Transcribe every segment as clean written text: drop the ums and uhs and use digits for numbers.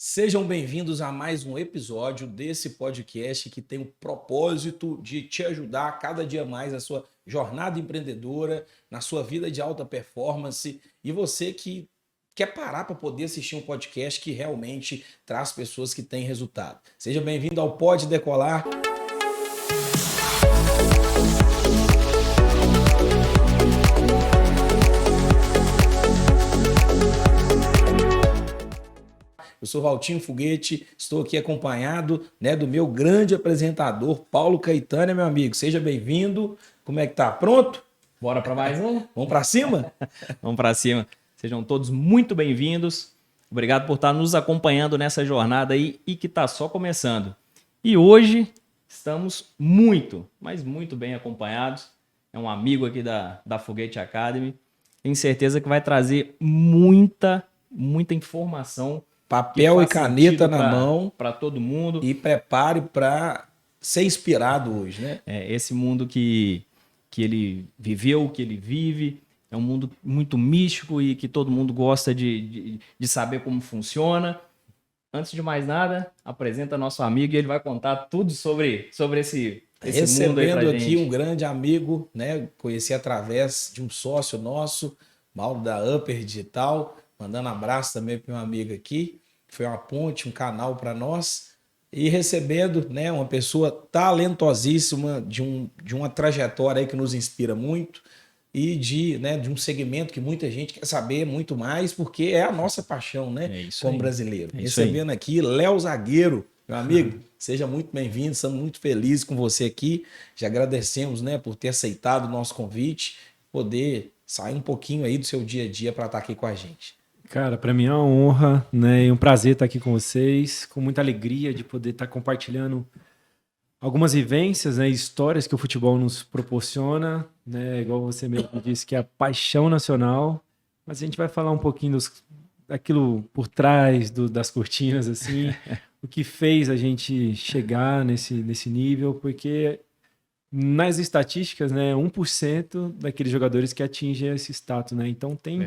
Sejam bem-vindos a mais um episódio desse podcast que tem o propósito de te ajudar a cada dia mais na sua jornada empreendedora, na sua vida de alta performance e você que quer parar para poder assistir um podcast que realmente traz pessoas que têm resultado. Seja bem-vindo ao Pode Decolar. Eu sou Valtinho Foguete, estou aqui acompanhado, do meu grande apresentador, Paulo Caetano, meu amigo. Seja bem-vindo. Como é que tá? Pronto? Bora para mais um? Vamos para cima? Vamos para cima. Sejam todos muito bem-vindos. Obrigado por estar nos acompanhando nessa jornada aí e que está só começando. E hoje estamos muito, mas muito bem acompanhados. É um amigo aqui da Foguete Academy. Tenho certeza que vai trazer muita informação. Papel e caneta na mão. Para todo mundo. E prepare para ser inspirado hoje, né? Esse mundo que ele viveu, que ele vive, é um mundo muito místico e que todo mundo gosta de saber como funciona. Antes de mais nada, apresenta nosso amigo e ele vai contar tudo sobre esse mundo aí pra gente. Recebendo aqui um grande amigo, conheci através de um sócio nosso, Mauro da Upper Digital, mandando abraço também para meu amigo aqui. Foi uma ponte, um canal para nós, e recebendo uma pessoa talentosíssima, de uma trajetória aí que nos inspira muito, e de um segmento que muita gente quer saber muito mais, porque é a nossa paixão, como brasileiro. Recebendo aqui Léo Zagueiro, meu amigo, seja muito bem-vindo, estamos muito felizes com você aqui, já agradecemos por ter aceitado o nosso convite, poder sair um pouquinho aí do seu dia a dia para estar aqui com a gente. Cara, para mim é uma honra, e um prazer estar aqui com vocês, com muita alegria de poder estar compartilhando algumas vivências, histórias que o futebol nos proporciona, igual você mesmo disse, que é a paixão nacional, mas a gente vai falar um pouquinho daquilo por trás das cortinas, assim, o que fez a gente chegar nesse nível, porque nas estatísticas, 1% daqueles jogadores que atingem esse status, Então tem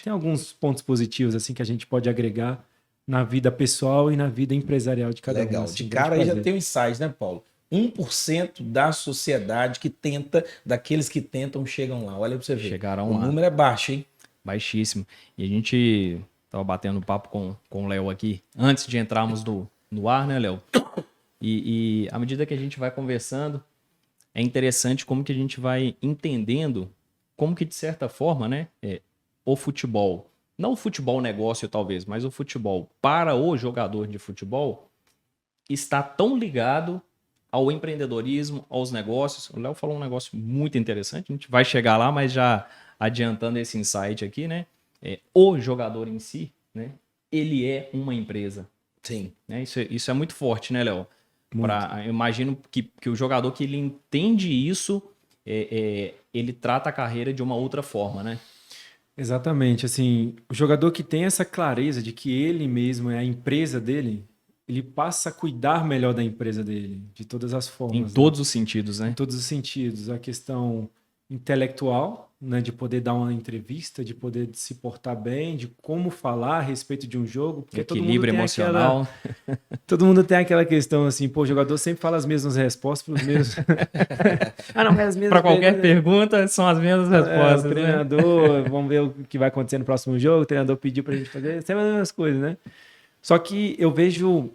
alguns pontos positivos assim que a gente pode agregar na vida pessoal e na vida empresarial de cada um. Legal. Assim, de cara aí já tem um insight, Paulo? 1% da sociedade que tenta, daqueles que tentam, chegam lá. Olha para você ver. Chegaram lá. O número é baixo, hein? Baixíssimo. E a gente tava batendo papo com o Léo aqui, antes de entrarmos no ar, né, Léo? E à medida que a gente vai conversando, é interessante como que a gente vai entendendo como que, de certa forma, o futebol, não o futebol negócio talvez, mas o futebol para o jogador de futebol está tão ligado ao empreendedorismo, aos negócios. O Léo falou um negócio muito interessante, a gente vai chegar lá, mas já adiantando esse insight aqui, o jogador em si, ele é uma empresa. Sim. Isso é muito forte, né, Léo? Eu imagino que o jogador que ele entende isso, ele trata a carreira de uma outra forma, né? Exatamente. Assim, o jogador que tem essa clareza de que ele mesmo é a empresa dele, ele passa a cuidar melhor da empresa dele, de todas as formas. Em todos os sentidos, né? Em todos os sentidos. A questão intelectual, de poder dar uma entrevista, de poder se portar bem, de como falar a respeito de um jogo. Porque equilíbrio emocional. Todo mundo tem aquela questão assim, o jogador sempre fala as mesmas respostas para os mesmos... Para qualquer pergunta, são as mesmas respostas. O treinador, vamos ver o que vai acontecer no próximo jogo, o treinador pediu para a gente fazer, sempre as mesmas coisas, Só que eu vejo,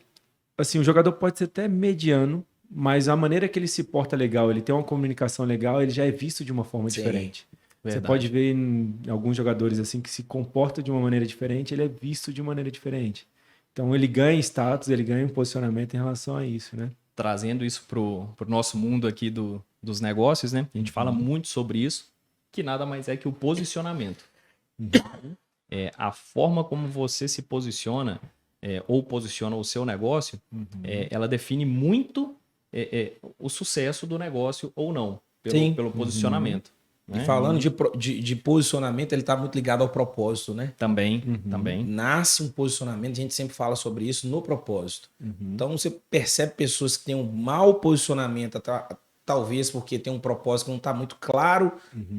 assim, o jogador pode ser até mediano, mas a maneira que ele se porta legal, ele tem uma comunicação legal, ele já é visto de uma forma diferente. Verdade. Você pode ver em alguns jogadores assim que se comportam de uma maneira diferente, ele é visto de maneira diferente. Então ele ganha status, ele ganha um posicionamento em relação a isso, Trazendo isso pro nosso mundo aqui dos negócios, A gente fala muito sobre isso, que nada mais é que o posicionamento. A forma como você se posiciona, ou posiciona o seu negócio, ela define muito o sucesso do negócio ou não, pelo posicionamento. E falando de posicionamento, ele está muito ligado ao propósito, Também. Nasce um posicionamento, a gente sempre fala sobre isso no propósito. Então você percebe pessoas que têm um mau posicionamento, talvez porque tem um propósito que não está muito claro,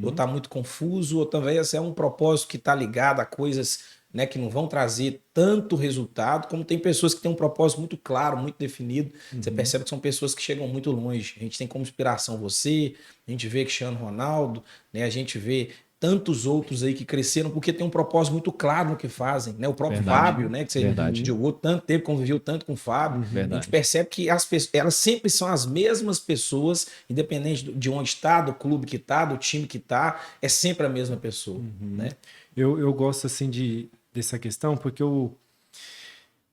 ou está muito confuso, ou talvez é um propósito que está ligado a coisas né, que não vão trazer tanto resultado, como tem pessoas que têm um propósito muito claro, muito definido. Você percebe que são pessoas que chegam muito longe. A gente tem como inspiração você, a gente vê Cristiano Ronaldo, né, a gente vê tantos outros aí que cresceram porque tem um propósito muito claro no que fazem, né? O próprio Fábio, né, que você jogou tanto tempo, conviveu tanto com o Fábio, a gente percebe que as pessoas, elas sempre são as mesmas pessoas, independente de onde está, do clube que está, do time que está, é sempre a mesma pessoa, né? Eu gosto assim dessa questão porque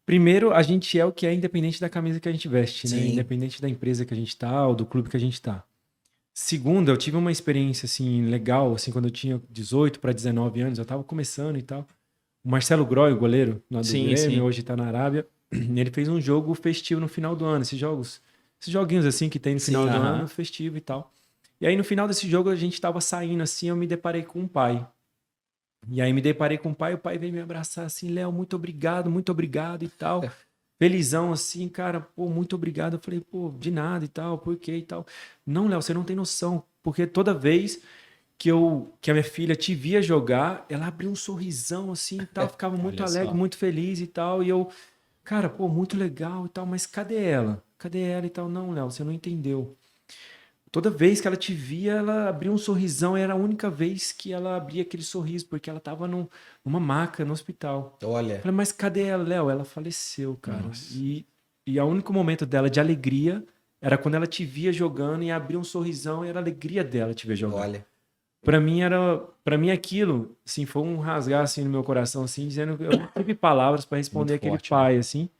primeiro, a gente é o que é independente da camisa que a gente veste, né? Sim. Independente da empresa que a gente tá ou do clube que a gente tá. Segundo, eu tive uma experiência assim legal, assim, quando eu tinha 18 para 19 anos, eu tava começando e tal. O Marcelo Groy, o goleiro lá do Grêmio, hoje tá na Arábia, ele fez um jogo festivo no final do ano, esses joguinhos assim que tem no final do ano, festivo e tal. E aí no final desse jogo a gente tava saindo assim, eu me deparei com um pai. E aí me deparei com o pai veio me abraçar assim, Léo, muito obrigado e tal. Felizão assim, cara, pô, muito obrigado. Eu falei, pô, de nada e tal, por quê e tal. Não, Léo, você não tem noção, porque toda vez que a minha filha te via jogar, ela abria um sorrisão assim e tal, ficava muito alegre, muito feliz e tal. E eu, cara, pô, muito legal e tal, mas cadê ela? Cadê ela e tal? Não, Léo, você não entendeu. Toda vez que ela te via, ela abria um sorrisão. Era a única vez que ela abria aquele sorriso, porque ela tava numa maca no hospital. Olha. Eu falei, mas cadê ela, Léo? Ela faleceu, cara. E o único momento dela de alegria era quando ela te via jogando e abria um sorrisão e era a alegria dela te ver jogar. Olha. Para mim aquilo, assim, foi um rasgar assim no meu coração, assim, dizendo que eu não tive palavras para responder Muito aquele forte, pai, assim.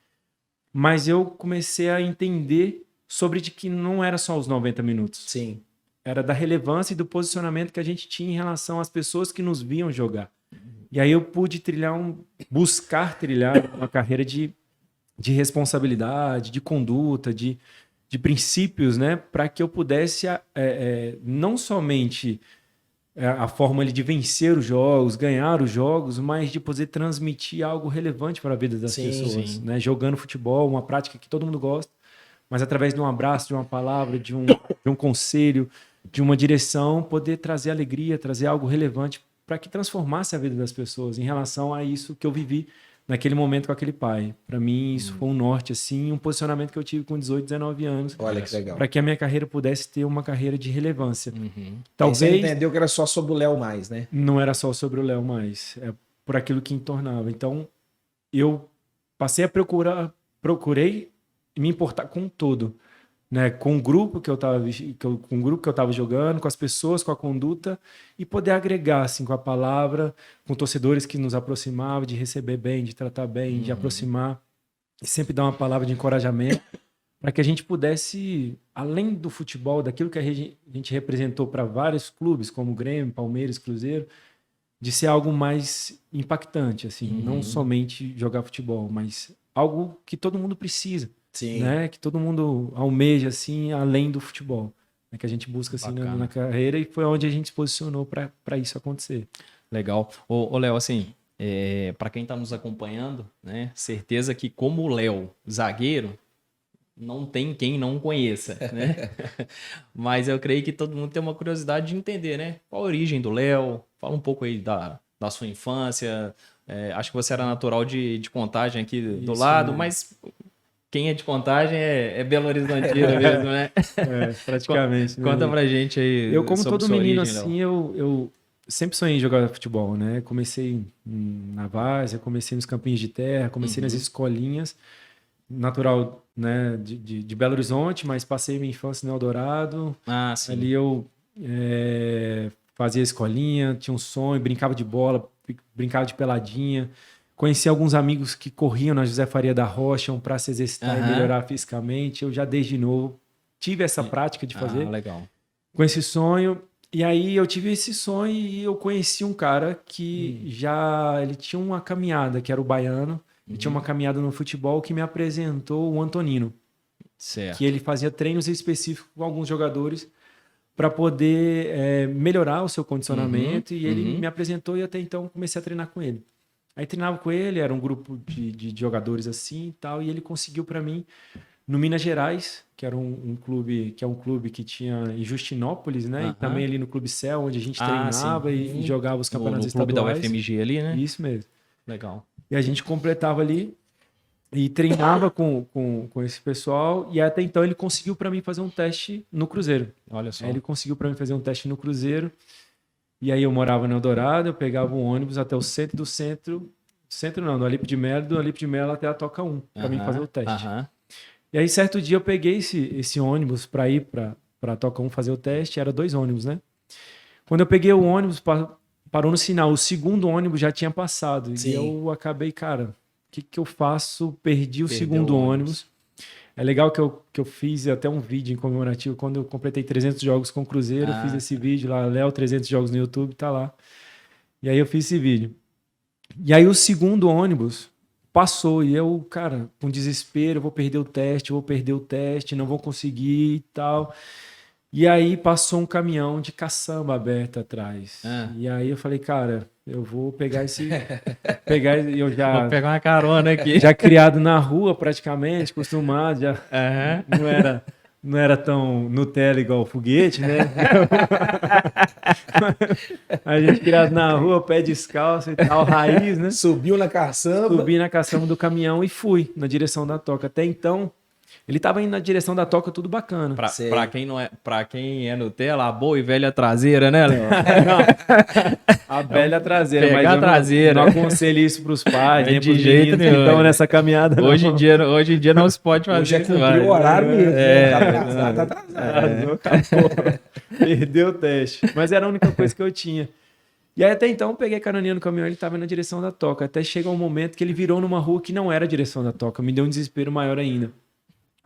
Mas eu comecei a entender sobre de que não era só os 90 minutos. Sim. Era da relevância e do posicionamento que a gente tinha em relação às pessoas que nos viam jogar. E aí eu pude buscar trilhar uma carreira de responsabilidade, de conduta, de princípios, né? Para que eu pudesse não somente a forma de vencer os jogos, ganhar os jogos, mas de poder transmitir algo relevante para a vida das pessoas. Né? Jogando futebol, uma prática que todo mundo gosta, mas através de um abraço, de uma palavra, de um conselho, de uma direção, poder trazer alegria, trazer algo relevante para que transformasse a vida das pessoas em relação a isso que eu vivi naquele momento com aquele pai. Para mim, isso foi um norte, assim, um posicionamento que eu tive com 18, 19 anos. Olha que legal. Para que a minha carreira pudesse ter uma carreira de relevância. Talvez você entendeu que era só sobre o Léo mais, né? Não era só sobre o Léo mais, é por aquilo que entornava. Então, eu passei a procurei me importar com o todo, né? Com o grupo que eu estava jogando, com as pessoas, com a conduta e poder agregar assim com a palavra, com torcedores que nos aproximavam, de receber bem, de tratar bem, de aproximar e sempre dar uma palavra de encorajamento para que a gente pudesse, além do futebol, daquilo que a gente representou para vários clubes como Grêmio, Palmeiras, Cruzeiro, de ser algo mais impactante, assim, não somente jogar futebol, mas algo que todo mundo precisa. Sim. Né? Que todo mundo almeja, assim, além do futebol. Né? Que a gente busca, assim, na carreira e foi onde a gente se posicionou para isso acontecer. Legal. Ô Léo, assim, para quem está nos acompanhando, né, certeza que como o Léo, zagueiro, não tem quem não conheça, né? Mas eu creio que todo mundo tem uma curiosidade de entender, né? Qual a origem do Léo? Fala um pouco aí da sua infância. Acho que você era natural de Contagem aqui do lado, né? mas... Quem é de Contagem é Belo Horizontino mesmo, né? Praticamente. Conta pra gente aí. Eu, como sobre todo sua menino, origem, assim, eu sempre sonhei em jogar futebol, né? Comecei na várzea, comecei nos campinhos de terra, comecei nas escolinhas, natural, né, de Belo Horizonte, mas passei minha infância no Eldorado. Ah, sim. Ali eu fazia escolinha, tinha um sonho, brincava de bola, brincava de peladinha. Conheci alguns amigos que corriam na José Faria da Rocha para se exercitar e melhorar fisicamente. Eu já desde novo tive essa prática de fazer. Legal. Com esse sonho. E aí eu tive esse sonho e eu conheci um cara que ele tinha uma caminhada, que era o Baiano. Ele tinha uma caminhada no futebol que me apresentou o Antonino. Certo. Que ele fazia treinos específicos com alguns jogadores para poder melhorar o seu condicionamento. E ele me apresentou e até então comecei a treinar com ele. Aí treinava com ele, era um grupo de jogadores assim e tal, e ele conseguiu para mim no Minas Gerais, que era um clube que tinha em Justinópolis, né? E também ali no Clube Céu, onde a gente treinava e jogava os campeonatos estaduais. No clube da estaduais. UFMG ali, né? Isso mesmo. Legal. E a gente completava ali e treinava com esse pessoal. E até então ele conseguiu para mim fazer um teste no Cruzeiro. Olha só. Aí ele conseguiu para mim fazer um teste no Cruzeiro. E aí eu morava no Eldorado, eu pegava um ônibus até o centro do centro. Centro não, do Alípio de Melo, do Alípio de Melo até a Toca 1, para mim fazer o teste. E aí certo dia eu peguei esse ônibus para ir para a Toca 1 fazer o teste. Era 2 ônibus, né? Quando eu peguei o ônibus, parou no sinal. O segundo ônibus já tinha passado. Sim. E eu acabei, cara, o que eu faço? Perdi o Perdeu segundo o ônibus. É legal que eu fiz até um vídeo em comemorativo. Quando eu completei 300 jogos com o Cruzeiro, eu fiz esse vídeo lá, Léo 300 jogos no YouTube, tá lá. E aí eu fiz esse vídeo. E aí o segundo ônibus passou. E eu, cara, com desespero, vou perder o teste, não vou conseguir e tal. E aí passou um caminhão de caçamba aberto atrás. E aí eu falei, cara, eu vou pegar eu já Vou pegar uma carona aqui. já criado na rua praticamente, acostumado, já não era tão Nutella igual foguete, né? A gente criado na rua, pé descalço e tal, raiz, né? Subiu na caçamba. Subi na caçamba do caminhão e fui na direção da Toca. Até então, ele tava indo na direção da Toca, tudo bacana. Pra quem é Nutella, a boa e velha traseira, né, Léo? A velha traseira, Pegar mas a traseira. não aconselho isso pros pais, É nem de pros jeito meninos que nenhum. estão nessa caminhada. Hoje não. em dia não se pode fazer Hoje é isso, cumprir vai. o horário mesmo. É, Tá atrasado, tá atrasado. Acabou. Perdeu o teste. Mas era a única coisa que eu tinha. E aí até então eu peguei caroninha no caminhão, ele estava na direção da Toca. Até chega um momento que ele virou numa rua que não era a direção da Toca. Me deu um desespero maior ainda.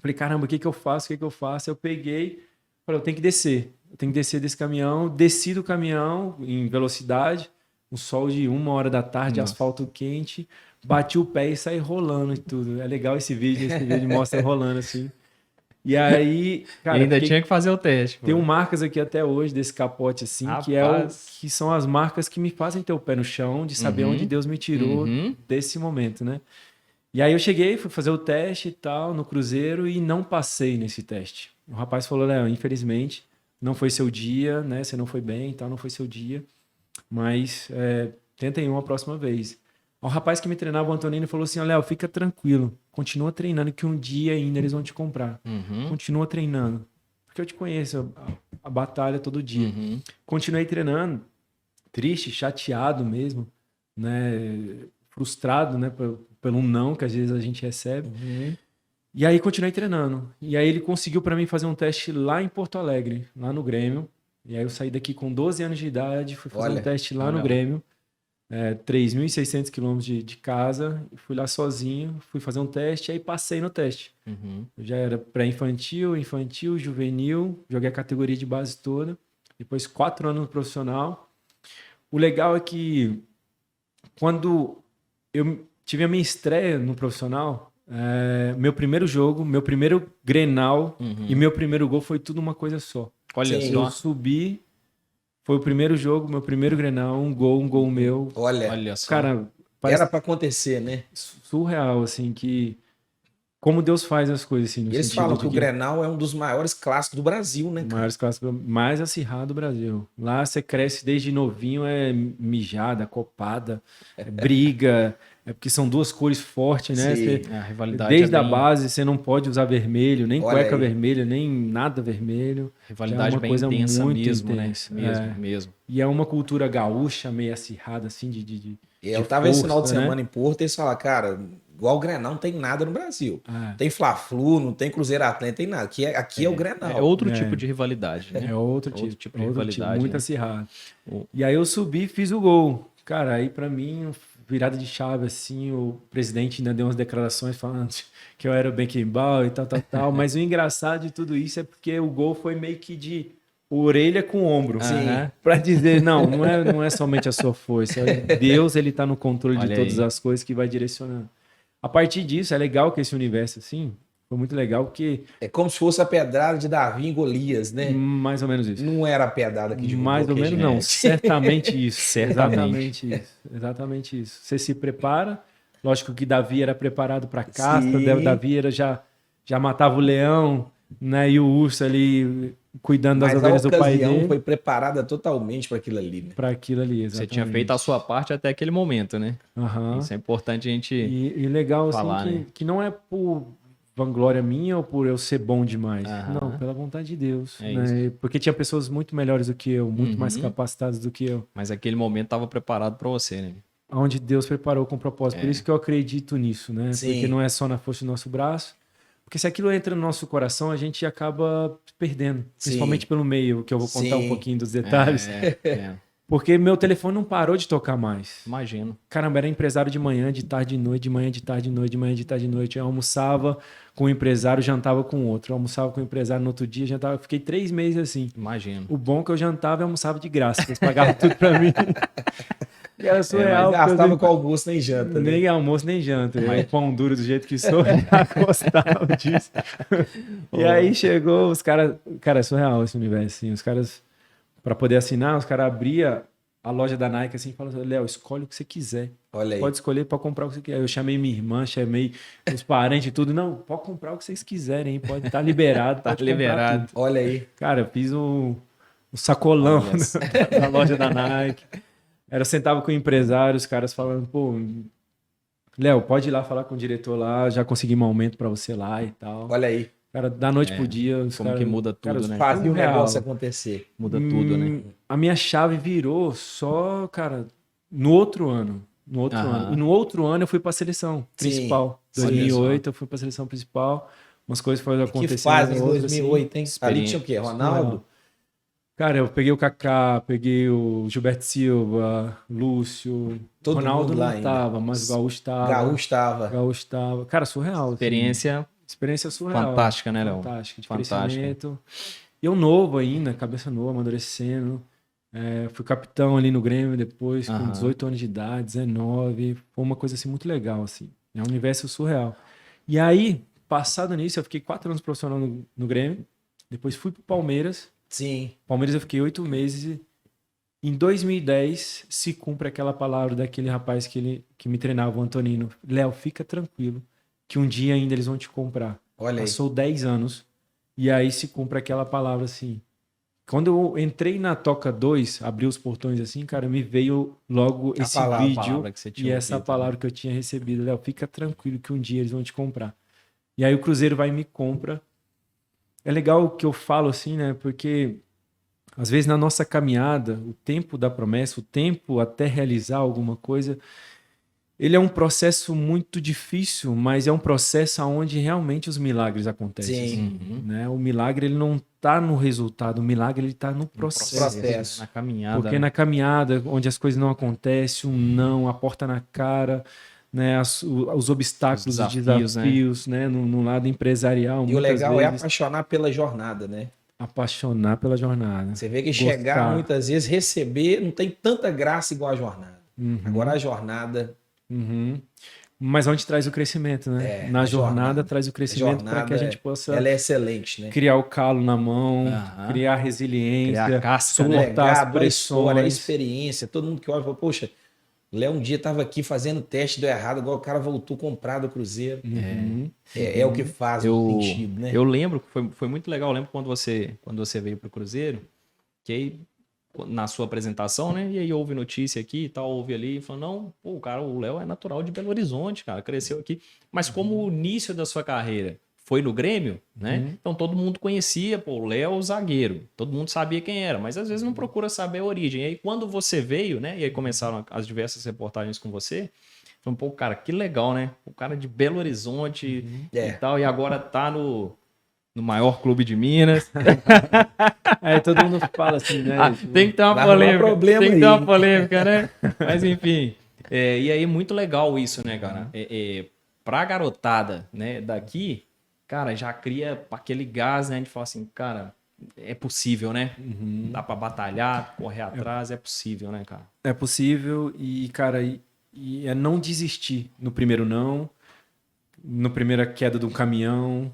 Falei, caramba, o que eu faço? Eu peguei, falei, eu tenho que descer. Eu tenho que descer desse caminhão. Desci do caminhão em velocidade, um sol de 1h da tarde, asfalto quente. Bati o pé e saí rolando e tudo. É legal esse vídeo mostra rolando assim. E aí, cara, ainda tinha que fazer o teste. tem marcas aqui até hoje desse capote assim, que são as marcas que me fazem ter o pé no chão, de saber onde Deus me tirou desse momento, né? E aí eu cheguei, fui fazer o teste e tal, no Cruzeiro, e não passei nesse teste. O rapaz falou, Léo, infelizmente, não foi seu dia, né? Você não foi bem e tal, não foi seu dia. Mas tenta em uma próxima vez. O rapaz que me treinava, o Antonino, falou assim, Léo, fica tranquilo. Continua treinando que um dia ainda eles vão te comprar. Continua treinando. Porque eu te conheço, a batalha todo dia. Continuei treinando, triste, chateado mesmo, né? Frustrado, né? Pelo não que às vezes a gente recebe. E aí continuei treinando. E aí ele conseguiu para mim fazer um teste lá em Porto Alegre, lá no Grêmio. E aí eu saí daqui com 12 anos de idade, fui fazer um teste lá no Grêmio. 3.600 quilômetros de casa. Fui lá sozinho, fui fazer um teste e aí passei no teste. Eu já era pré-infantil, infantil, juvenil. Joguei a categoria de base toda. Depois 4 anos no profissional. O legal é que quando eu tive a minha estreia no profissional, meu primeiro jogo, meu primeiro Grenal e meu primeiro gol foi tudo uma coisa só. Olha só. Eu subi, foi o primeiro jogo, meu primeiro Grenal, um gol meu. Olha só. Cara, era pra acontecer, né? Surreal, assim, que... Como Deus faz as coisas, assim, no Eles falam que o Grenal é um dos maiores clássicos do Brasil, né? Maiores clássicos, mais acirrado do Brasil. Lá você cresce desde novinho, é mijada, copada, briga, porque são duas cores fortes, né? A rivalidade desde a base você não pode usar vermelho, nem cueca vermelha, nem nada vermelho. Rivalidade bem coisa intensa muito mesmo, intensa, né? Mesmo. E é uma cultura gaúcha meio acirrada, assim, de eu tava esse final de semana em Porto e eles falaram, cara, igual o Grenal não tem nada no Brasil. Tem Fla-Flu, não tem Cruzeiro Atlético, tem nada. Aqui é o Grenal. É outro tipo de rivalidade, né? É outro tipo de rivalidade. Muito acirrado. Oh. E aí eu subi e fiz o gol. Cara, aí pra mim, virada de chave, assim, o presidente ainda deu umas declarações falando que eu era o Beckenbauer e tal. Mas o engraçado de tudo isso é porque o gol foi meio que de orelha com ombro. Pra dizer, não é somente a sua força. Deus, ele tá no controle de todas as coisas que vai direcionando. A partir disso, é legal que esse universo, assim, foi muito legal, porque... É como se fosse a pedrada de Davi em Golias, né? Mais ou menos isso. Não era a pedrada que derrubou mais ou menos não, certamente isso. Certamente. Exatamente isso. Você se prepara, lógico que Davi era preparado para caça, Davi já matava o leão, né? E o urso ali cuidando das Mas a ovelhas do pai ocasião dele foi preparada totalmente para aquilo ali, né? para aquilo ali, Você exatamente. tinha feito a sua parte até aquele momento, né? Aham. Isso é importante a gente E legal, falar, assim, né? que não é por vanglória minha ou por eu ser bom demais. Aham. Não, pela vontade de Deus. É Né? Porque tinha pessoas muito melhores do que eu, muito mais Uhum. capacitadas do que eu. Mas aquele momento estava preparado para você, né? Onde Deus preparou com propósito. Por isso que eu acredito nisso, né? Sim. Porque não é só na força do nosso braço. Porque se aquilo entra no nosso coração, a gente acaba perdendo. Principalmente Sim. pelo meio, que eu vou contar um Sim. pouquinho dos detalhes. É. Porque meu telefone não parou de tocar mais. Imagino. Caramba, era empresário de manhã, de tarde, de noite, de manhã, de tarde, de noite, de manhã, de tarde, de noite. Eu almoçava com um empresário, jantava com outro. Eu almoçava com um empresário no outro dia, jantava. Fiquei 3 meses assim. Imagino. O bom é que eu jantava e almoçava de graça. Eles pagavam tudo pra mim. E era Mas surreal. porque eu gastava com almoço nem janta, né? nem almoço, nem janta. Eu, pão duro do jeito que sou, já gostava disso. E aí chegou os caras... Cara, é surreal esse universo, assim. Os caras, pra poder assinar, os caras abriam a loja da Nike assim e falaram, Léo, escolhe o que você quiser. Olha aí. Pode escolher para comprar o que você quiser. Eu chamei minha irmã, chamei os parentes e tudo. Não, pode comprar o que vocês quiserem, hein? Pode estar liberado. Tá pode comprar liberado. tudo. Olha aí. Cara, eu fiz um sacolão Olha só. na loja da Nike. Eu sentava com o empresário, os caras falando, pô, Léo, pode ir lá falar com o diretor lá, já consegui um aumento para você lá e tal. Olha aí. Cara, da noite pro dia, os Como caras... que muda tudo, cara, né? Fazia o surreal. negócio acontecer. Muda tudo, né? A minha chave virou só, cara, no outro ano. No outro Aham. ano. E no outro ano eu fui para a seleção principal. Olha 2008 eu fui para a seleção principal. Umas coisas foram E que acontecendo. fase em outras, 2008, hein? Ali experiência. tinha o quê? Ronaldo? Cara, eu peguei o Kaká, peguei o Gilberto Silva, Lúcio. Todo Ronaldo mundo não lá ainda. tava, mas o Gaúcho tava. Gaúcho estava. Gaúcho tava. Cara, surreal. assim. Experiência Experiência surreal. fantástica, né, Léo? Fantástica, de Fantástica. crescimento. E eu novo ainda, cabeça nova, amadurecendo. Fui capitão ali no Grêmio depois, com Aham. 18 anos de idade, 19. Foi uma coisa assim muito legal, assim. É um universo surreal. E aí, passado nisso, eu fiquei 4 anos profissional no Grêmio. Depois fui pro Palmeiras. Sim. Palmeiras eu fiquei 8 meses. Em 2010, se cumpre aquela palavra daquele rapaz que me treinava, o Antonino. Léo, fica tranquilo, que um dia ainda eles vão te comprar. Olha aí. Passou 10 anos, e aí se cumpre aquela palavra assim. Quando eu entrei na Toca 2, abri os portões assim, cara, me veio logo A esse palavra, vídeo que você tinha e essa ouvido, palavra né? que eu tinha recebido. Léo, fica tranquilo que um dia eles vão te comprar. E aí o Cruzeiro vai e me compra. É legal o que eu falo assim, né? Porque às vezes na nossa caminhada, o tempo da promessa, o tempo até realizar alguma coisa, ele é um processo muito difícil, mas é um processo onde realmente os milagres acontecem. Sim. Uhum. Né? O milagre ele não está no resultado, o milagre ele está no processo. Processo. Na caminhada. Porque né? na caminhada, onde as coisas não acontecem, um não, a porta na cara, né? Os obstáculos, os desafios, né? No lado empresarial, E o muitas legal é vezes, apaixonar pela jornada, né? apaixonar pela jornada. Você vê que Gostar. chegar, muitas vezes, receber, não tem tanta graça igual a jornada. Uhum. Agora a jornada, Uhum. Mas onde traz o crescimento, né? Na a jornada traz o crescimento para que a gente possa ela é excelente, né? criar o calo na mão, Aham. criar resiliência, Criar casca, né? suportar as Legado, a história, a pressões. experiência. Todo mundo que olha fala, poxa, o Léo um dia estava aqui fazendo teste, deu errado, agora o cara voltou comprado do Cruzeiro. Uhum. É o que faz o sentido, né? Eu lembro que foi muito legal. Eu lembro quando você veio pro Cruzeiro, que aí na sua apresentação, né? E aí houve notícia aqui e tal, houve ali, falando, não, pô, cara, o Léo é natural de Belo Horizonte, cara, cresceu aqui. Mas como o início da sua carreira foi no Grêmio, né? Então todo mundo conhecia, pô, o Léo zagueiro, todo mundo sabia quem era, mas às vezes não procura saber a origem. E aí quando você veio, né? E aí começaram as diversas reportagens com você, falando, pô, cara, que legal, né? O cara de Belo Horizonte e tal, e agora tá no maior clube de Minas. Aí todo mundo fala assim, né? Tem que ter uma Vai rolar polêmica. problema Tem que ter aí. uma polêmica, né? Mas enfim. E aí, muito legal isso, né, cara? Pra garotada, né, daqui, cara, já cria aquele gás, né? A gente fala assim, cara, é possível, né? Dá pra batalhar, correr atrás, é possível, né, cara? É possível e, cara, e é não desistir no primeiro não, no primeira queda do caminhão,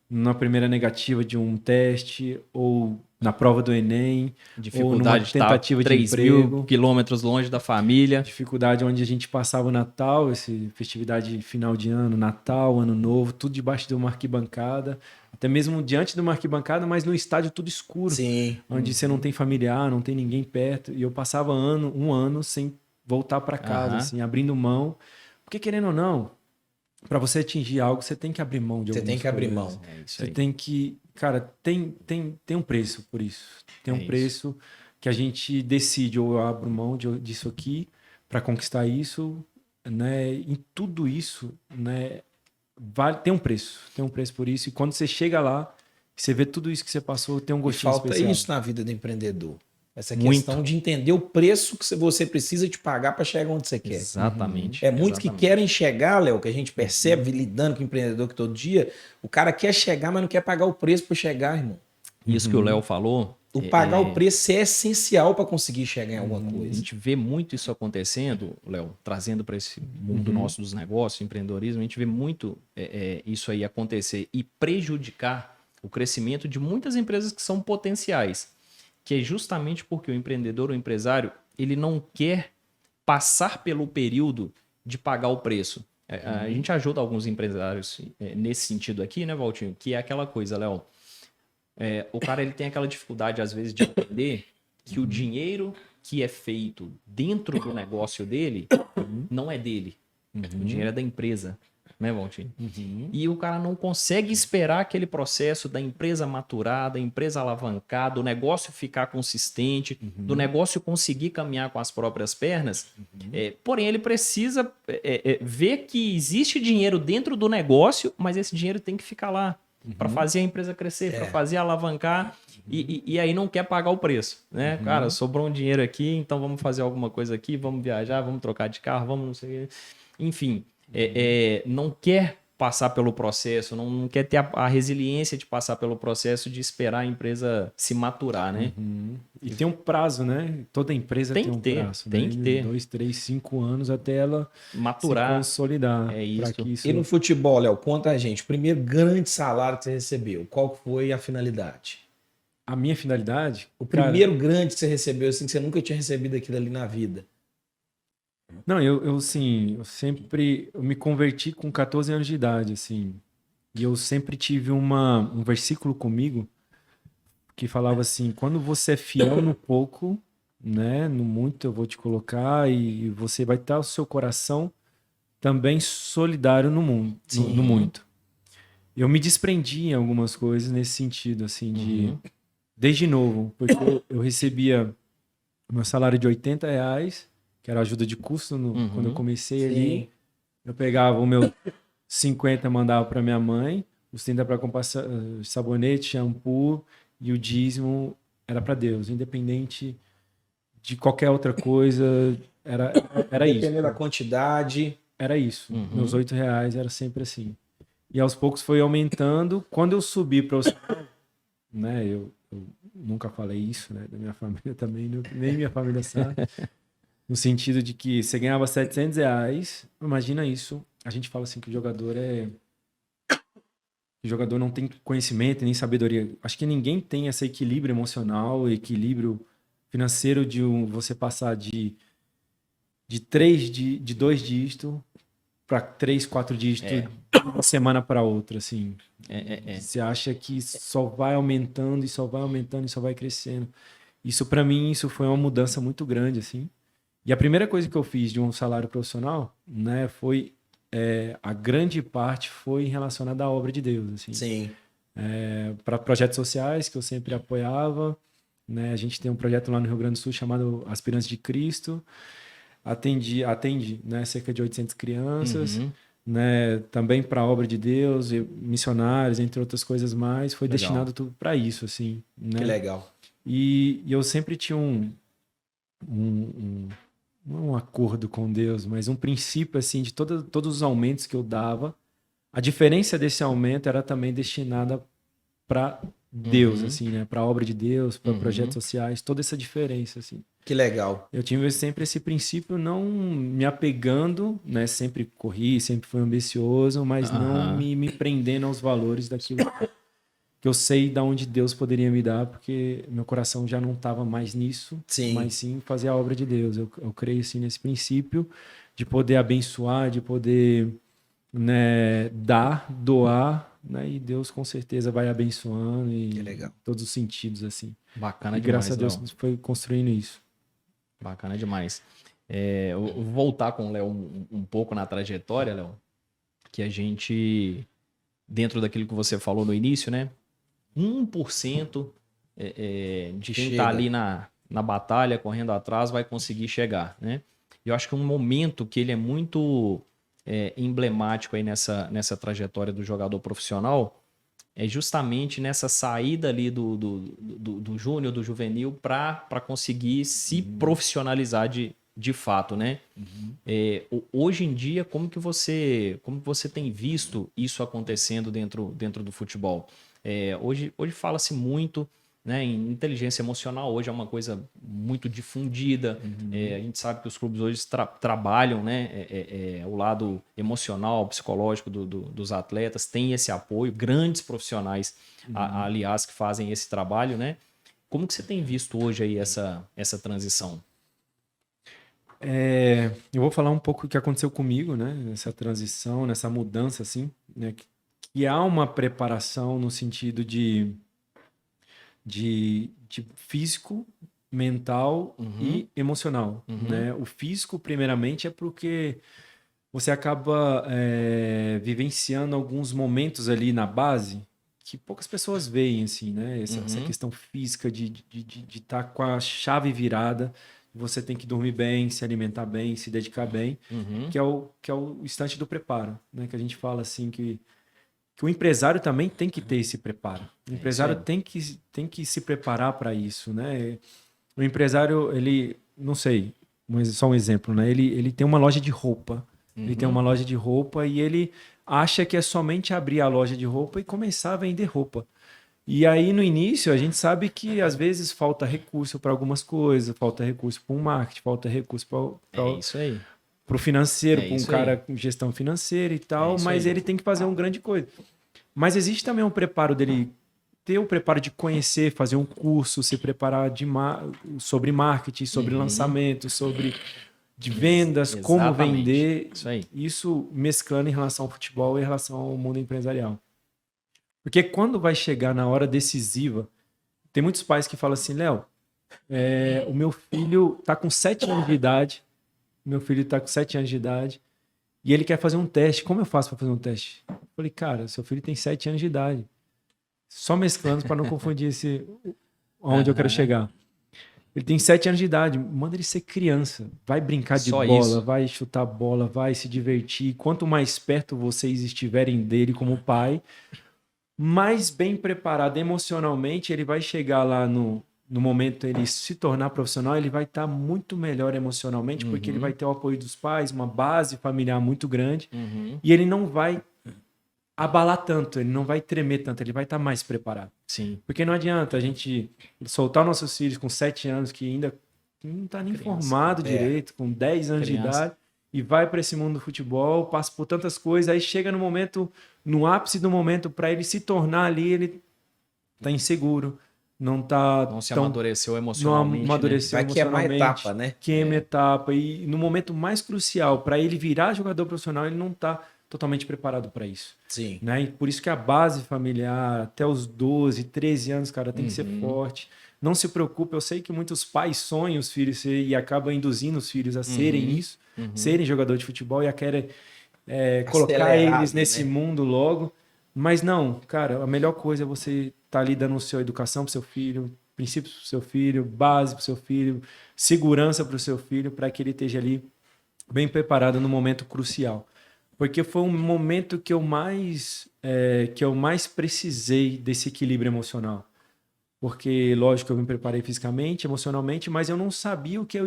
na primeira negativa de um teste, ou na prova do Enem, ou Dificuldade numa de estar tentativa de 3 emprego. mil quilômetros longe da família. Dificuldade onde a gente passava o Natal, essa festividade final de ano, Natal, Ano Novo, tudo debaixo de uma arquibancada. Até mesmo diante de uma arquibancada, mas no estádio tudo escuro. Sim. Onde você não tem familiar, não tem ninguém perto. E eu passava um ano sem voltar para casa, assim, abrindo mão. Porque, querendo ou não, para você atingir algo, você tem que abrir mão de algumas coisas. Você tem que abrir mão. Você tem que... Cara, tem um preço por isso. Tem um preço que a gente decide, ou eu abro mão disso aqui para conquistar isso, né? Em tudo isso, né? Tem um preço por isso. E quando você chega lá, você vê tudo isso que você passou, tem um gostinho falta especial. isso na vida do empreendedor. Essa questão de entender o preço que você precisa de pagar para chegar onde você quer. Exatamente. É muito que querem chegar, Léo, que a gente percebe lidando com o empreendedor que todo dia, o cara quer chegar, mas não quer pagar o preço para chegar, irmão. Isso que o Léo falou. O pagar o preço é essencial para conseguir chegar em alguma coisa. A gente vê muito isso acontecendo, Léo, trazendo para esse mundo nosso dos negócios, empreendedorismo, a gente vê muito isso aí acontecer e prejudicar o crescimento de muitas empresas que são potenciais, que é justamente porque o empreendedor, o empresário, ele não quer passar pelo período de pagar o preço. A gente ajuda alguns empresários nesse sentido aqui, né, Valtinho? Que é aquela coisa, Léo. O cara ele tem aquela dificuldade, às vezes, de entender que o dinheiro que é feito dentro do negócio dele não é dele. O dinheiro é da empresa, né, Valtinho? E o cara não consegue esperar aquele processo da empresa maturar, da empresa alavancar, do negócio ficar consistente, do negócio conseguir caminhar com as próprias pernas. Porém, ele precisa ver que existe dinheiro dentro do negócio, mas esse dinheiro tem que ficar lá. Para fazer a empresa crescer, para fazer alavancar, e aí não quer pagar o preço, né? Cara, sobrou um dinheiro aqui, então vamos fazer alguma coisa aqui, vamos viajar, vamos trocar de carro, vamos não sei o quê. Enfim, não quer passar pelo processo, não quer ter a resiliência de passar pelo processo de esperar a empresa se maturar, né? E tem um prazo, né? Toda empresa tem um prazo. Tem que ter. 2, 3, 5 anos até ela maturar, se consolidar. É isso. E no futebol, Léo, conta a gente. O primeiro grande salário que você recebeu, qual foi a finalidade? A minha finalidade? O primeiro grande que você recebeu, assim, que você nunca tinha recebido aquilo ali na vida. Não, eu me converti com 14 anos de idade, assim. E eu sempre tive um versículo comigo que falava assim: quando você é fiel no pouco, né, no muito eu vou te colocar, e você vai estar o seu coração também solidário no mundo, no muito. Eu me desprendi em algumas coisas nesse sentido, assim, desde novo, porque eu recebia o meu salário de R$80, que era ajuda de custo quando eu comecei ali. Eu pegava o meu 50, mandava para minha mãe, os 30 para comprar sabonete, shampoo, e o dízimo era para Deus, independente de qualquer outra coisa, era isso. Dependendo da quantidade. Era isso. Meus R$8 era sempre assim. E aos poucos foi aumentando. Quando eu subi para o né, eu nunca falei isso, né, da minha família também, nem minha família sabe. No sentido de que você ganhava R$700, imagina isso. A gente fala assim que o jogador não tem conhecimento nem sabedoria. Acho que ninguém tem esse equilíbrio emocional, equilíbrio financeiro de você passar de 2 dígitos para 3, 4 dígitos de uma semana para outra, assim. Você acha que só vai aumentando e só vai aumentando e só vai crescendo. Isso, para mim, isso foi uma mudança muito grande, assim. E a primeira coisa que eu fiz de um salário profissional, né, foi a grande parte foi relacionada à obra de Deus, assim. Sim. Para projetos sociais que eu sempre apoiava, né? A gente tem um projeto lá no Rio Grande do Sul chamado Aspirantes de Cristo. Atende, né, cerca de 800 crianças, né, também para a obra de Deus, e missionários, entre outras coisas mais. Foi destinado tudo para isso, assim. Né? Que legal. E eu sempre tinha um acordo com Deus, mas um princípio assim de todos os aumentos que eu dava. A diferença desse aumento era também destinada para Deus, assim, né? Para a obra de Deus, para projetos sociais, toda essa diferença, assim. Que legal. Eu tive sempre esse princípio, não me apegando, né? Sempre corri, sempre fui ambicioso, mas não me prendendo aos valores daquilo que eu sei de onde Deus poderia me dar, porque meu coração já não estava mais nisso, Sim. mas sim fazer a obra de Deus. Eu creio sim nesse princípio de poder abençoar, de poder, né, doar, né, e Deus com certeza vai abençoando Que em legal. todos os sentidos assim. Bacana E graças a demais, Deus Léo. foi construindo isso. Bacana demais. Eu vou voltar com o Léo um pouco na trajetória, Léo, que a gente, dentro daquilo que você falou no início, né? 1% de Que quem está chega. ali na batalha, correndo atrás, vai conseguir chegar, né? E eu acho que um momento que ele é muito emblemático aí nessa trajetória do jogador profissional é justamente nessa saída ali do júnior, do juvenil, para conseguir se profissionalizar de fato, né? Hoje em dia, como que você tem visto isso acontecendo dentro do futebol? Hoje fala-se muito, né, em inteligência emocional, hoje é uma coisa muito difundida. A gente sabe que os clubes hoje trabalham, né, o lado emocional, psicológico dos atletas, tem esse apoio, grandes profissionais, aliás, que fazem esse trabalho, né? Como que você tem visto hoje aí essa transição? Eu vou falar um pouco o que aconteceu comigo, né? Nessa transição, nessa mudança, assim, né? Que há uma preparação no sentido de físico, mental e emocional, né? O físico, primeiramente, é porque você acaba vivenciando alguns momentos ali na base que poucas pessoas veem, assim, né? Essa questão física de estar com a chave virada, você tem que dormir bem, se alimentar bem, se dedicar bem, que é o instante do preparo, né? Que a gente fala assim que o empresário também tem que ter esse preparo. O empresário tem que se preparar para isso, né? O empresário, ele, não sei, mas só um exemplo, né? Ele tem uma loja de roupa. Ele tem uma loja de roupa e ele acha que é somente abrir a loja de roupa e começar a vender roupa. E aí, no início, a gente sabe que às vezes falta recurso para algumas coisas, falta recurso para um marketing, falta recurso É isso aí. para o financeiro, É para um isso aí. cara com gestão financeira e É tal, isso mas aí. ele tem que fazer uma grande coisa. Mas existe também um preparo dele ter o preparo de conhecer, fazer um curso, se preparar sobre marketing, sobre lançamento, sobre de vendas, como Exatamente. vender, Isso aí. isso mesclando em relação ao futebol e em relação ao mundo empresarial. Porque quando vai chegar na hora decisiva, tem muitos pais que falam assim, Léo, o meu filho está com 7 anos de idade, e ele quer fazer um teste. Como eu faço para fazer um teste? Eu falei, cara, seu filho tem 7 anos de idade. Só mesclando para não confundir onde eu quero chegar. Ele tem 7 anos de idade, manda ele ser criança. Vai brincar de Só bola, isso. vai chutar bola, vai se divertir. Quanto mais perto vocês estiverem dele como pai, mais bem preparado emocionalmente ele vai chegar lá no momento ele se tornar profissional, ele vai estar muito melhor emocionalmente, porque ele vai ter o apoio dos pais, uma base familiar muito grande, e ele não vai abalar tanto, ele não vai tremer tanto, ele vai estar mais preparado. Sim. Porque não adianta a gente soltar nossos filhos com 7 anos, que ainda não está nem formado direito, com 10 anos de idade, e vai para esse mundo do futebol, passa por tantas coisas, aí chega no momento, no ápice do momento, para ele se tornar ali, ele está inseguro, Não se amadureceu emocionalmente, não amadureceu Vai queimar emocionalmente, etapa, né? queima etapa, e no momento mais crucial, para ele virar jogador profissional, ele não está totalmente preparado para isso. Sim. Né? E por isso que a base familiar, até os 12, 13 anos, cara, tem que ser forte. Não se preocupe, eu sei que muitos pais sonham os filhos e acabam induzindo os filhos a serem isso, serem jogador de futebol e a querem colocar eles nesse mundo logo. Mas não, cara, a melhor coisa é você estar ali dando a sua educação para o seu filho, princípios para o seu filho, base para o seu filho, segurança para o seu filho, para que ele esteja ali bem preparado no momento crucial. Porque foi um momento que eu mais precisei desse equilíbrio emocional. Porque, lógico, eu me preparei fisicamente, emocionalmente, mas eu não sabia o que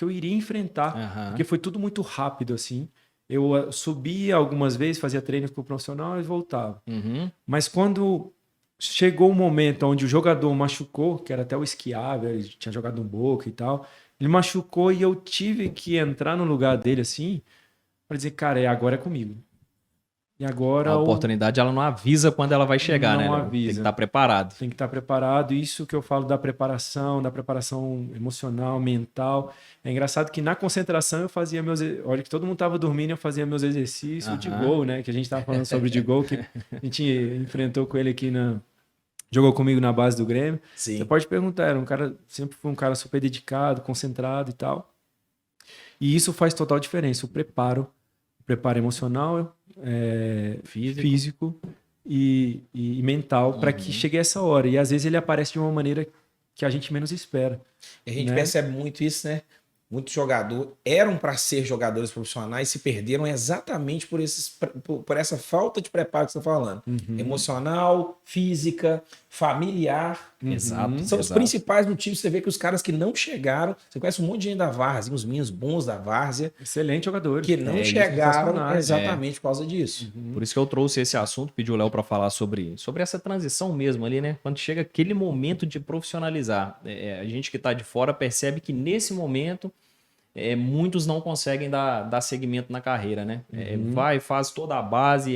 eu iria enfrentar. Porque foi tudo muito rápido, assim. Eu subia algumas vezes, fazia treinos com o profissional e voltava. Mas quando chegou o momento onde o jogador machucou, que era até o Schiavio, ele tinha jogado no Boca e tal, ele machucou e eu tive que entrar no lugar dele, assim, para dizer, cara, agora é comigo. E agora A oportunidade ela não avisa quando ela vai chegar, Não né? Léo? avisa. Tem que estar preparado. tem que estar preparado. Isso que eu falo da preparação emocional, mental. É engraçado que na concentração eu fazia olha que todo mundo estava dormindo, eu fazia meus exercícios de gol, né? Que a gente estava falando sobre de gol, que a gente enfrentou com ele aqui jogou comigo na base do Grêmio. Sim. Você pode perguntar, sempre foi um cara super dedicado, concentrado e tal. E isso faz total diferença. O preparo emocional, físico e mental para que chegue essa hora. E às vezes ele aparece de uma maneira que a gente menos espera. E a gente né? percebe muito isso, né? Muitos jogadores eram para ser jogadores profissionais e se perderam exatamente por essa falta de preparo que você está falando. Emocional, física, familiar. Exato. São os principais motivos. Você vê que os caras que não chegaram, você conhece um monte de gente da Várzea, uns meninos bons da Várzea, Excelente jogadores. que não chegaram exatamente por causa disso. Por isso que eu trouxe esse assunto, pedi o Léo para falar sobre essa transição mesmo ali, né? Quando chega aquele momento de profissionalizar. A gente que está de fora percebe que nesse momento muitos não conseguem dar seguimento na carreira, né? Vai, faz toda a base,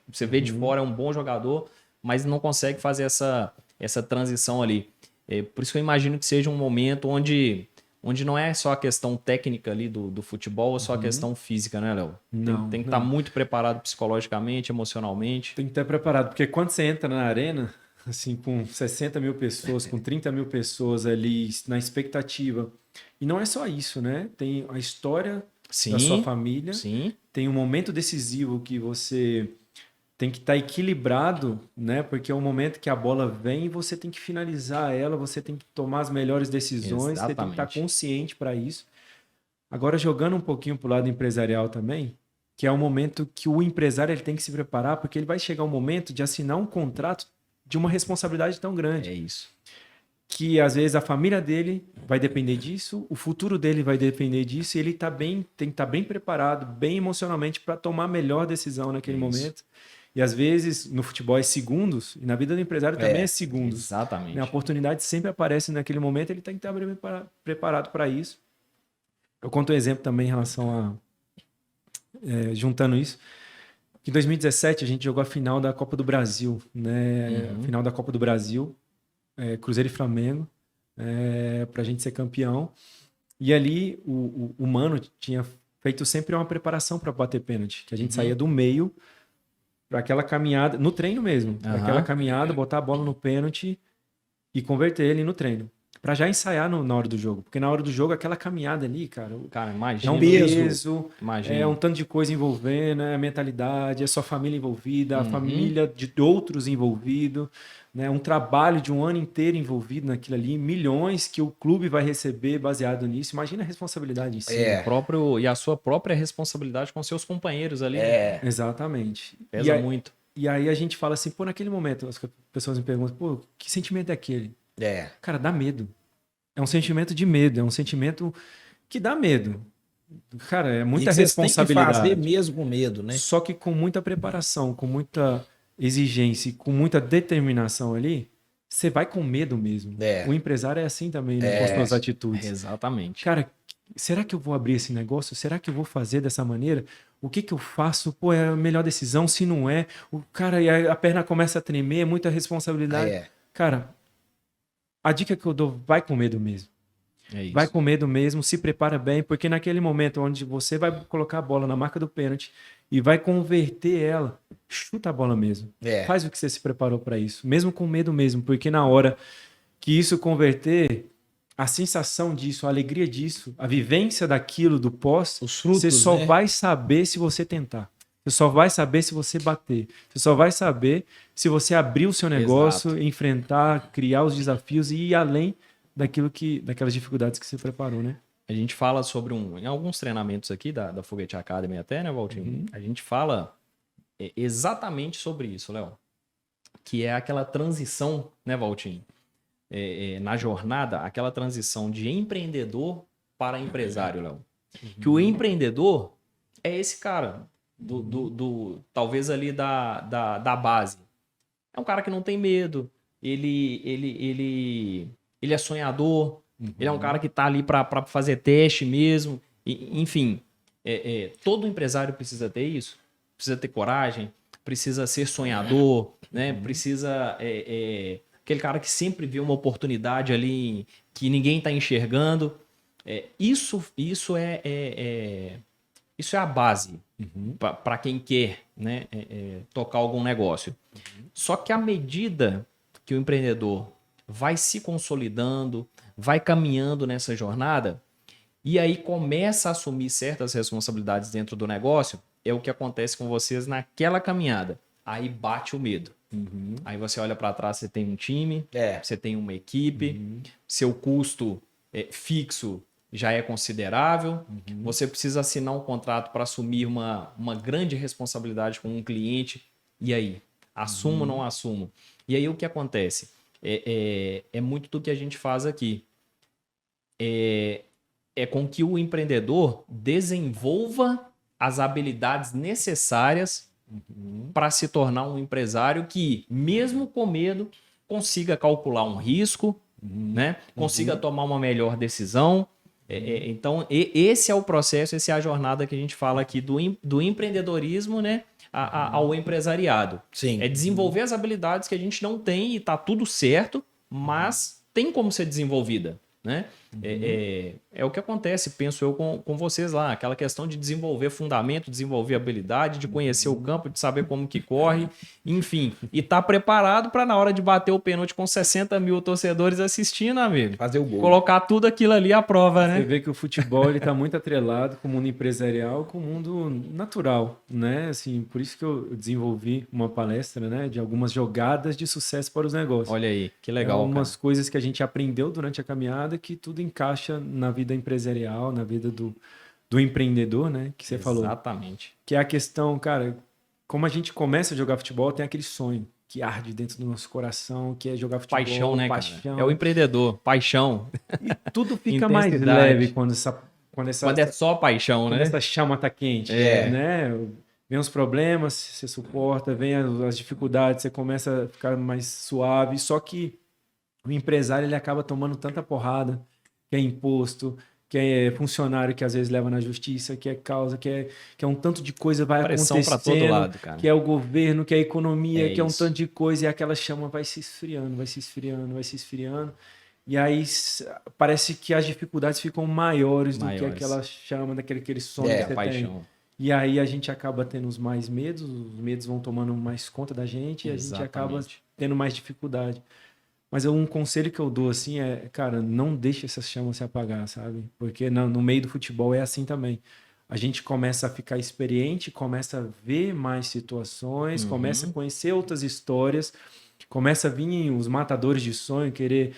você vê de fora, é um bom jogador, mas não consegue fazer essa transição ali. Por isso que eu imagino que seja um momento onde não é só a questão técnica ali do futebol, é só a questão física, né, Léo? Tem que estar muito preparado psicologicamente, emocionalmente. Tem que estar preparado, porque quando você entra na arena, assim, com 60 mil pessoas, com 30 mil pessoas ali na expectativa, e não é só isso, né? Tem a história da sua família, tem um momento decisivo que você tem que estar equilibrado, né? Porque é um momento que a bola vem e você tem que finalizar ela, você tem que tomar as melhores decisões, você tem que estar consciente para isso. Agora, jogando um pouquinho para o lado empresarial também, que é um momento que o empresário ele tem que se preparar, porque ele vai chegar um momento de assinar um contrato de uma responsabilidade tão grande. É isso. Que às vezes a família dele vai depender disso, o futuro dele vai depender disso, e ele tem que estar bem preparado, bem emocionalmente para tomar a melhor decisão naquele momento. E às vezes no futebol é segundos, e na vida do empresário também é segundos. Exatamente. A oportunidade sempre aparece naquele momento, ele tem que estar preparado para isso. Eu conto um exemplo também em relação juntando isso. Em 2017 a gente jogou a final da Copa do Brasil, né? A final da Copa do Brasil. Cruzeiro e Flamengo, para a gente ser campeão. E ali o Mano tinha feito sempre uma preparação para bater pênalti, que a gente saía do meio para aquela caminhada, no treino mesmo, aquela caminhada, botar a bola no pênalti e converter ele no treino. Para já ensaiar na hora do jogo. Porque na hora do jogo, aquela caminhada ali, cara imagina. é um peso, é um tanto de coisa envolvendo, é a mentalidade, é sua família envolvida, a família de outros envolvidos, né? Um trabalho de um ano inteiro envolvido naquilo ali, milhões que o clube vai receber baseado nisso. Imagina a responsabilidade em si. E a sua própria responsabilidade com seus companheiros ali. Né? Exatamente. Pesa muito. E aí a gente fala assim, naquele momento, as pessoas me perguntam, que sentimento é aquele? Cara, dá medo. É um sentimento de medo, é um sentimento que dá medo. Cara, é muita responsabilidade. Tem que fazer mesmo com medo, né? Só que com muita preparação, com muita exigência, com muita determinação ali, você vai com medo mesmo. O empresário é assim também, né, com as suas atitudes. Exatamente. Cara, será que eu vou abrir esse negócio? Será que eu vou fazer dessa maneira? O que eu faço? É a melhor decisão, se não é. O cara, e a perna começa a tremer, é muita responsabilidade. Cara, a dica que eu dou, vai com medo mesmo. Vai com medo mesmo, se prepara bem, porque naquele momento onde você vai colocar a bola na marca do pênalti e vai converter ela, chuta a bola mesmo. Faz o que você se preparou para isso, mesmo com medo mesmo, porque na hora que isso converter, a sensação disso, a alegria disso, a vivência daquilo, do pós, os frutos, você só vai saber se você tentar. Você só vai saber se você bater. Você só vai saber se você abrir o seu negócio, enfrentar, criar os desafios e ir além daquelas dificuldades que você preparou, né? A gente fala sobre em alguns treinamentos aqui da Foguete Academy até, né, Valtinho? A gente fala exatamente sobre isso, Léo. Que é aquela transição, né, Valtinho? Na jornada, aquela transição de empreendedor para empresário, Léo. Que o empreendedor é esse cara talvez ali da base. É um cara que não tem medo, ele é sonhador, ele é um cara que tá ali para fazer teste mesmo, enfim, todo empresário precisa ter isso. precisa ter coragem, precisa ser sonhador, né? Precisa... aquele cara que sempre vê uma oportunidade ali que ninguém está enxergando. Isso é a base para quem quer, né, tocar algum negócio. Só que à medida que o empreendedor vai se consolidando, vai caminhando nessa jornada, e aí começa a assumir certas responsabilidades dentro do negócio, é o que acontece com vocês naquela caminhada. Aí bate o medo. Aí você olha para trás, você tem um time, você tem uma equipe, seu custo fixo já é considerável, você precisa assinar um contrato para assumir uma grande responsabilidade com um cliente, e aí? Assumo ou não assumo? E aí o que acontece? É muito do que a gente faz aqui. É com que o empreendedor desenvolva as habilidades necessárias para se tornar um empresário que, mesmo com medo, consiga calcular um risco, né? Consiga tomar uma melhor decisão. Então, esse é o processo, essa é a jornada que a gente fala aqui do empreendedorismo, né, ao empresariado. Sim. É desenvolver as habilidades que a gente não tem e está tudo certo, mas tem como ser desenvolvida. Né? É o que acontece, penso eu, com vocês lá, aquela questão de desenvolver fundamento, desenvolver habilidade, de conhecer o campo, de saber como que corre, enfim, e tá preparado para na hora de bater o pênalti com 60 mil torcedores assistindo, amigo, Fazer o gol. colocar tudo aquilo ali à prova, né? Você vê que o futebol ele tá muito atrelado com o mundo empresarial, com o mundo natural, né? Assim, por isso que eu desenvolvi uma palestra, né, de algumas jogadas de sucesso para os negócios. Olha aí, que legal, algumas cara. coisas que a gente aprendeu durante a caminhada que tudo encaixa na vida empresarial, na vida do empreendedor, né? Que você falou. Exatamente. Que é a questão, cara, como a gente começa a jogar futebol, tem aquele sonho que arde dentro do nosso coração, que é jogar futebol. Paixão, né, paixão. cara? É o empreendedor, paixão. E tudo fica mais Intensidade. leve quando é só paixão, quando né? essa chama tá quente, né? Vem os problemas, você suporta, vem as dificuldades, você começa a ficar mais suave. Só que o empresário ele acaba tomando tanta porrada, que é imposto, que é funcionário que às vezes leva na justiça, que é causa, que é um tanto de coisa vai Pressão acontecendo, para todo lado, cara. que é o governo, que é a economia, que é um isso. tanto de coisa, e aquela chama vai se esfriando, vai se esfriando, vai se esfriando. E aí parece que as dificuldades ficam maiores do que aquela chama, aquele sonho que você paixão. tem. E aí a gente acaba tendo os medos vão tomando mais conta da gente e a gente acaba tendo mais dificuldade. Mas um conselho que eu dou assim é, cara, não deixe essas chamas se apagar, sabe? Porque no meio do futebol é assim também. A gente começa a ficar experiente, começa a ver mais situações, começa a conhecer outras histórias, começa a vir os matadores de sonho, querer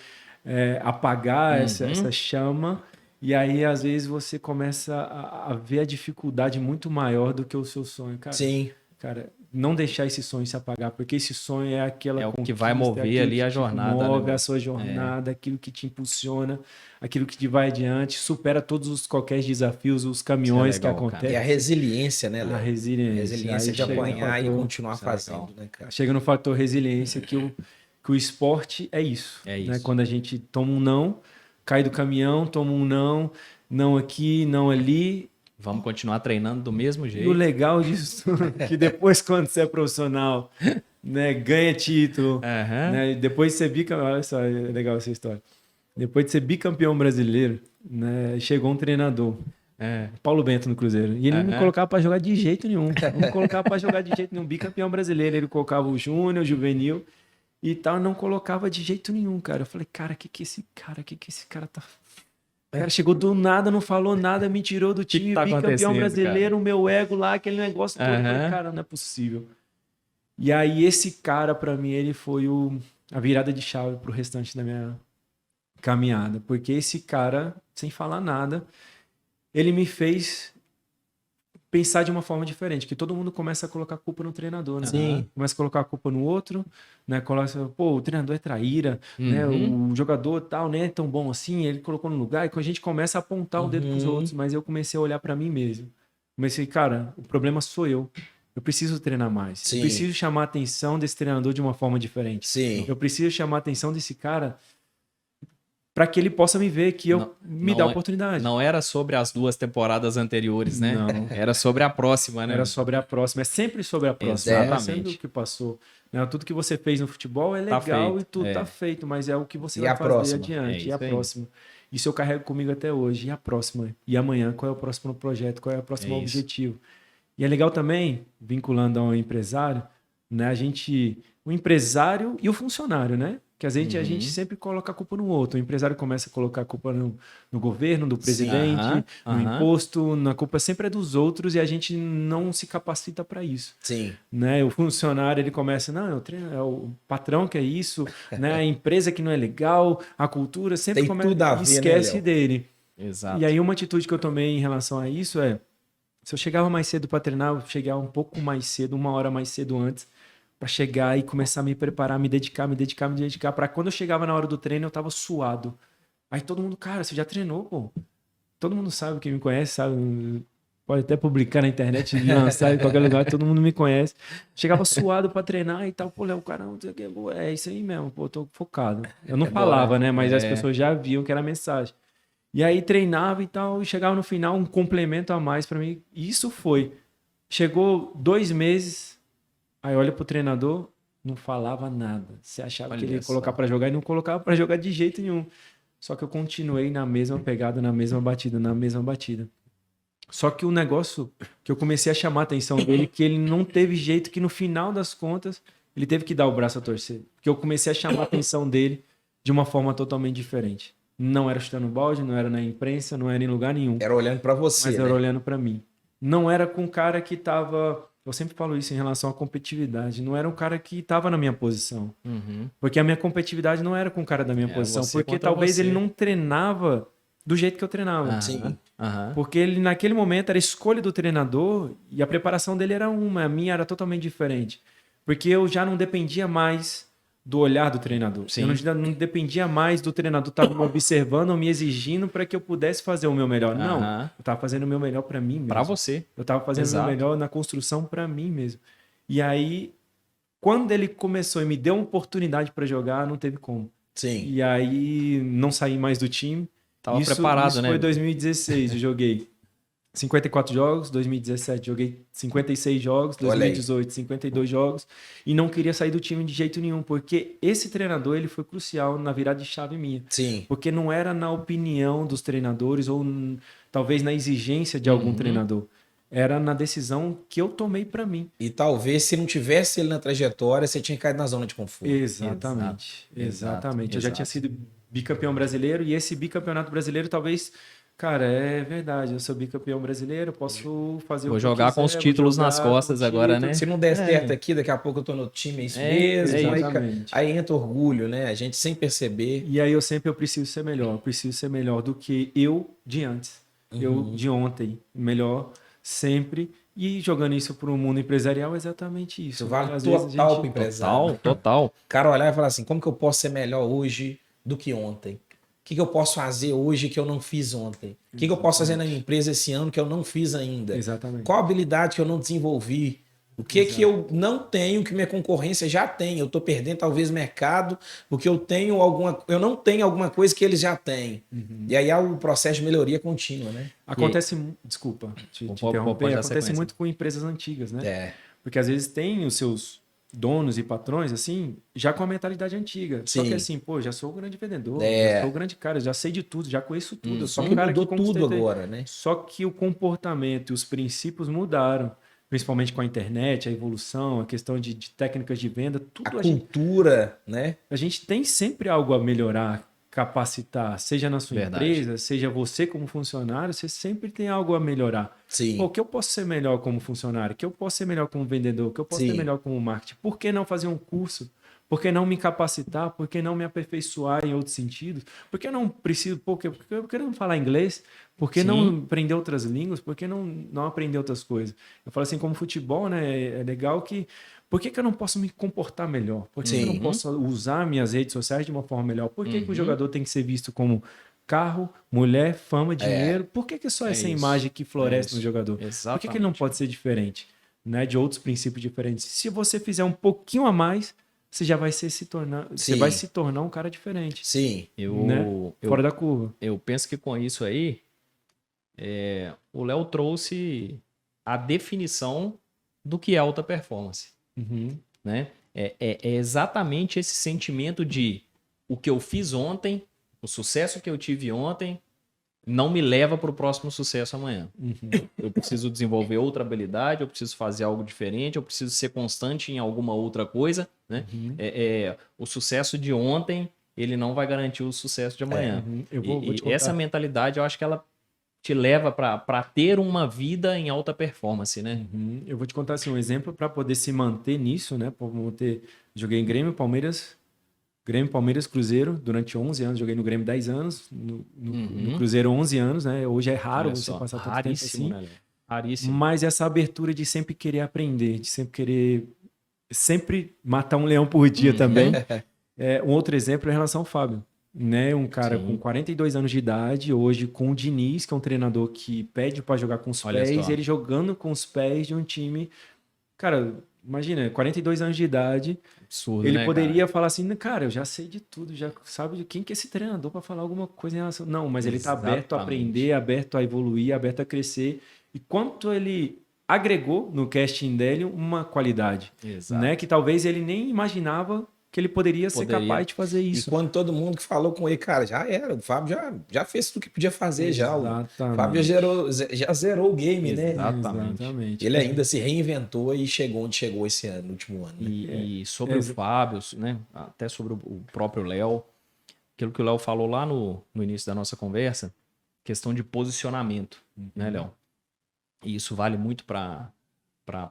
apagar essa chama. E aí, às vezes, você começa a ver a dificuldade muito maior do que o seu sonho. Cara, Sim. Cara, não deixar esse sonho se apagar, porque esse sonho é aquela o que vai mover ali a jornada. Move a sua jornada, aquilo que te impulsiona, aquilo que te vai adiante, supera todos os qualquer desafios, os caminhões que acontecem. E a resiliência, né, Léo? A resiliência de apanhar e continuar fazendo, né, cara? Chega no fator resiliência que o esporte é isso. Né? Quando a gente toma um não, cai do caminhão, toma um não aqui, não ali. Vamos continuar treinando do mesmo jeito. E o legal disso é que depois, quando você é profissional, né, ganha título, né, depois de ser bicampeão, olha só, é legal essa história. Depois de ser bicampeão brasileiro, né, chegou um treinador, Paulo Bento no Cruzeiro, e ele não me colocava para jogar de jeito nenhum. Não colocava para jogar de jeito nenhum, bicampeão brasileiro. Ele colocava o júnior, o juvenil e tal, não colocava de jeito nenhum, cara. Eu falei, cara, que esse cara tá... O cara chegou do nada, não falou nada, me tirou do time, tá bicampeão brasileiro, o meu ego lá, aquele negócio todo. Falei, cara, não é possível. E aí esse cara, pra mim, ele foi a virada de chave pro restante da minha caminhada. Porque esse cara, sem falar nada, ele me fez pensar de uma forma diferente, que todo mundo começa a colocar a culpa no treinador, né? Sim. Começa a colocar a culpa no outro, né? Pô, o treinador é traíra, né? O jogador tal, nem é tão bom assim, ele colocou no lugar, e quando a gente começa a apontar o dedo pros outros, mas eu comecei a olhar para mim mesmo. Comecei, cara, o problema sou eu. Eu preciso treinar mais. Sim. Eu preciso chamar a atenção desse treinador de uma forma diferente. Sim. Eu preciso chamar a atenção desse cara para que ele possa me ver, que eu me dá a é- oportunidade. Não era sobre as 2 temporadas anteriores, né? Não. Era sobre a próxima, né? Era sobre a próxima, é sempre sobre a próxima. Exatamente. É sempre o que passou. Né? Tudo que você fez no futebol é Tá legal feito, e tudo é. tá feito, mas é o que você E vai a fazer próxima? adiante. É E a isso aí. próxima. Isso eu carrego comigo até hoje. E a próxima? E amanhã? Qual é o próximo projeto? Qual é o próximo É isso. objetivo? E é legal também, vinculando ao empresário, né? O empresário e o funcionário, né? Que às vezes a gente sempre coloca a culpa no outro. O empresário começa a colocar a culpa no governo, do presidente, Aham, no aham. imposto, na culpa sempre é dos outros e a gente não se capacita para isso. Sim. Né? O funcionário ele começa, não, é o patrão que é isso, né? A empresa que não é legal, a cultura sempre Tem começa tudo a e ver, esquece né, Léo? dele. Exato. E aí uma atitude que eu tomei em relação a isso é, se eu chegava mais cedo para treinar, eu chegava um pouco mais cedo, 1 hora mais cedo antes, para chegar e começar a me preparar, me dedicar, para quando eu chegava na hora do treino eu tava suado. Aí todo mundo, cara, você já treinou, pô? Todo mundo sabe, quem me conhece sabe, pode até publicar na internet, lançar em qualquer lugar, todo mundo me conhece. Chegava suado para treinar e tal, pô, Léo, cara, não sei o que, pô, é isso aí mesmo, pô, tô focado. Eu não falava, né, mas as pessoas já viam que era mensagem. E aí treinava e tal, e chegava no final um complemento a mais para mim. E isso foi. Chegou 2 meses, aí olha pro treinador, não falava nada. Você achava que ele ia colocar para jogar e não colocava para jogar de jeito nenhum. Só que eu continuei na mesma pegada, na mesma batida. Só que o negócio que eu comecei a chamar a atenção dele, que ele não teve jeito, que no final das contas, ele teve que dar o braço a torcer. Porque eu comecei a chamar a atenção dele de uma forma totalmente diferente. Não era chutando balde, não era na imprensa, não era em lugar nenhum. Era olhando pra você, Mas né? era olhando para mim. Não era com um cara que tava... Eu sempre falo isso em relação à competitividade. Não era um cara que tava na minha posição. Porque a minha competitividade não era com o cara da minha posição. você Porque contra talvez você. ele não treinava do jeito que eu treinava. Sim. Aham. Porque ele, naquele momento, era a escolha do treinador e a preparação dele era uma, a minha era totalmente diferente. Porque eu já não dependia mais do olhar do treinador. Sim. Eu não dependia mais do treinador estar me observando ou me exigindo para que eu pudesse fazer o meu melhor. Não, Aham. eu estava fazendo o meu melhor para mim mesmo. Pra você. Eu estava fazendo o Exato. meu melhor na construção para mim mesmo. E aí, quando ele começou e me deu uma oportunidade para jogar, não teve como. Sim. E aí, não saí mais do time. Tava preparado, isso né? foi 2016, eu joguei 54 jogos, 2017 joguei 56 jogos, Olha aí. 2018 52 jogos e não queria sair do time de jeito nenhum, porque esse treinador ele foi crucial na virada de chave minha. Sim. Porque não era na opinião dos treinadores ou talvez na exigência de algum treinador. Era na decisão que eu tomei para mim. E talvez se não tivesse ele na trajetória, você tinha caído na zona de conforto. Exatamente. Exatamente. Eu já tinha sido bicampeão brasileiro e esse bicampeonato brasileiro talvez, cara, é verdade, eu sou bicampeão brasileiro, eu posso fazer Vou o que eu jogar quiser, com os vou títulos jogar nas com costas agora, títulos. né? Se não der certo aqui, daqui a pouco eu tô no time, é isso É, mesmo. é exatamente. Aí entra orgulho, né? A gente sem perceber. E aí eu preciso ser melhor, eu preciso ser melhor do que eu de antes, eu de ontem, melhor sempre. E jogando isso para o mundo empresarial é exatamente isso. Isso vale Às vezes a total gente- pro empresário. Total. O cara olhar e falar assim, como que eu posso ser melhor hoje do que ontem? O que eu posso fazer hoje que eu não fiz ontem? O que eu posso fazer na minha empresa esse ano que eu não fiz ainda? Exatamente. Qual habilidade que eu não desenvolvi? O que que eu não tenho que minha concorrência já tem? Eu estou perdendo talvez mercado porque eu não tenho alguma coisa que eles já têm. E aí há o processo de melhoria contínua, né? Acontece, desculpa te Pode interromper, dar acontece sequência. muito com empresas antigas, né? É. Porque às vezes tem os seus donos e patrões, assim, já com a mentalidade antiga. Só Sim. que assim, pô, já sou o grande vendedor, É. já sou o grande cara, já sei de tudo, já conheço tudo. Eu sou Só um cara que mudou tudo conquistei. agora, né? Só que o comportamento e os princípios mudaram, principalmente com a internet, a evolução, a questão de técnicas de venda, A tudo cultura, né? a gente tem sempre algo a melhorar, capacitar, seja na sua Verdade. empresa, seja você como funcionário, você sempre tem algo a melhorar. Sim. Pô, que eu posso ser melhor como funcionário, que eu posso ser melhor como vendedor, que eu posso Sim. ser melhor como marketing. Por que não fazer um curso? Por que não me capacitar? Por que não me aperfeiçoar em outros sentidos? Por que não preciso? Por que não falar inglês? Por que não aprender outras línguas? Por que não aprender outras coisas? Eu falo assim, como futebol, né? É legal que... Por que eu não posso me comportar melhor? Por que eu não posso usar minhas redes sociais de uma forma melhor? Por que o jogador tem que ser visto como carro, mulher, fama, dinheiro? Por que só essa isso. imagem que floresce isso. no jogador? Por que Exatamente. ele não pode ser diferente? Né? De outros princípios diferentes. Se você fizer um pouquinho a mais, você já vai se tornar, você Sim. vai se tornar um cara diferente, Sim. fora da curva. Eu penso que com isso aí, o Léo trouxe a definição do que é alta performance, né? É exatamente esse sentimento de o que eu fiz ontem, o sucesso que eu tive ontem, não me leva para o próximo sucesso amanhã. Eu preciso desenvolver outra habilidade, eu preciso fazer algo diferente, eu preciso ser constante em alguma outra coisa, né? O sucesso de ontem, ele não vai garantir o sucesso de amanhã. Eu vou te E contar. essa mentalidade, eu acho que ela te leva para ter uma vida em alta performance, né? Eu vou te contar assim, um exemplo para poder se manter nisso, né? Para manter, joguei em Grêmio, Palmeiras, Cruzeiro durante 11 anos, joguei no Grêmio 10 anos, no Cruzeiro 11 anos, né? Hoje é raro Olha você só, passar tanto raríssimo, tempo assim, né, Léo? Raríssimo. mas essa abertura de sempre querer aprender, de sempre querer sempre matar um leão por dia também. Um outro exemplo é em relação ao Fábio, né? Um cara Sim. com 42 anos de idade, hoje com o Diniz, que é um treinador que pede para jogar com os Olha pés, só. ele jogando com os pés de um time. Cara, imagina, 42 anos de idade, Absurdo, ele né, poderia falar assim, cara, eu já sei de tudo, já sabe de quem que é esse treinador para falar alguma coisa em relação. Não, mas ele tá aberto a Exatamente. aprender, aberto a evoluir, aberto a crescer. E quanto ele agregou no casting dele uma qualidade, Exato. né? Que talvez ele nem imaginava que ele poderia ser capaz de fazer E isso. quando todo mundo que falou com ele, cara, já era. O Fábio já fez tudo que podia fazer já. O Fábio já zerou o game, né? Exatamente. Ele ainda se reinventou e chegou onde chegou esse ano, no último ano. Né? E sobre o Fábio, né? Até sobre o próprio Léo, aquilo que o Léo falou lá no início da nossa conversa, questão de posicionamento, né, Léo? E isso vale muito para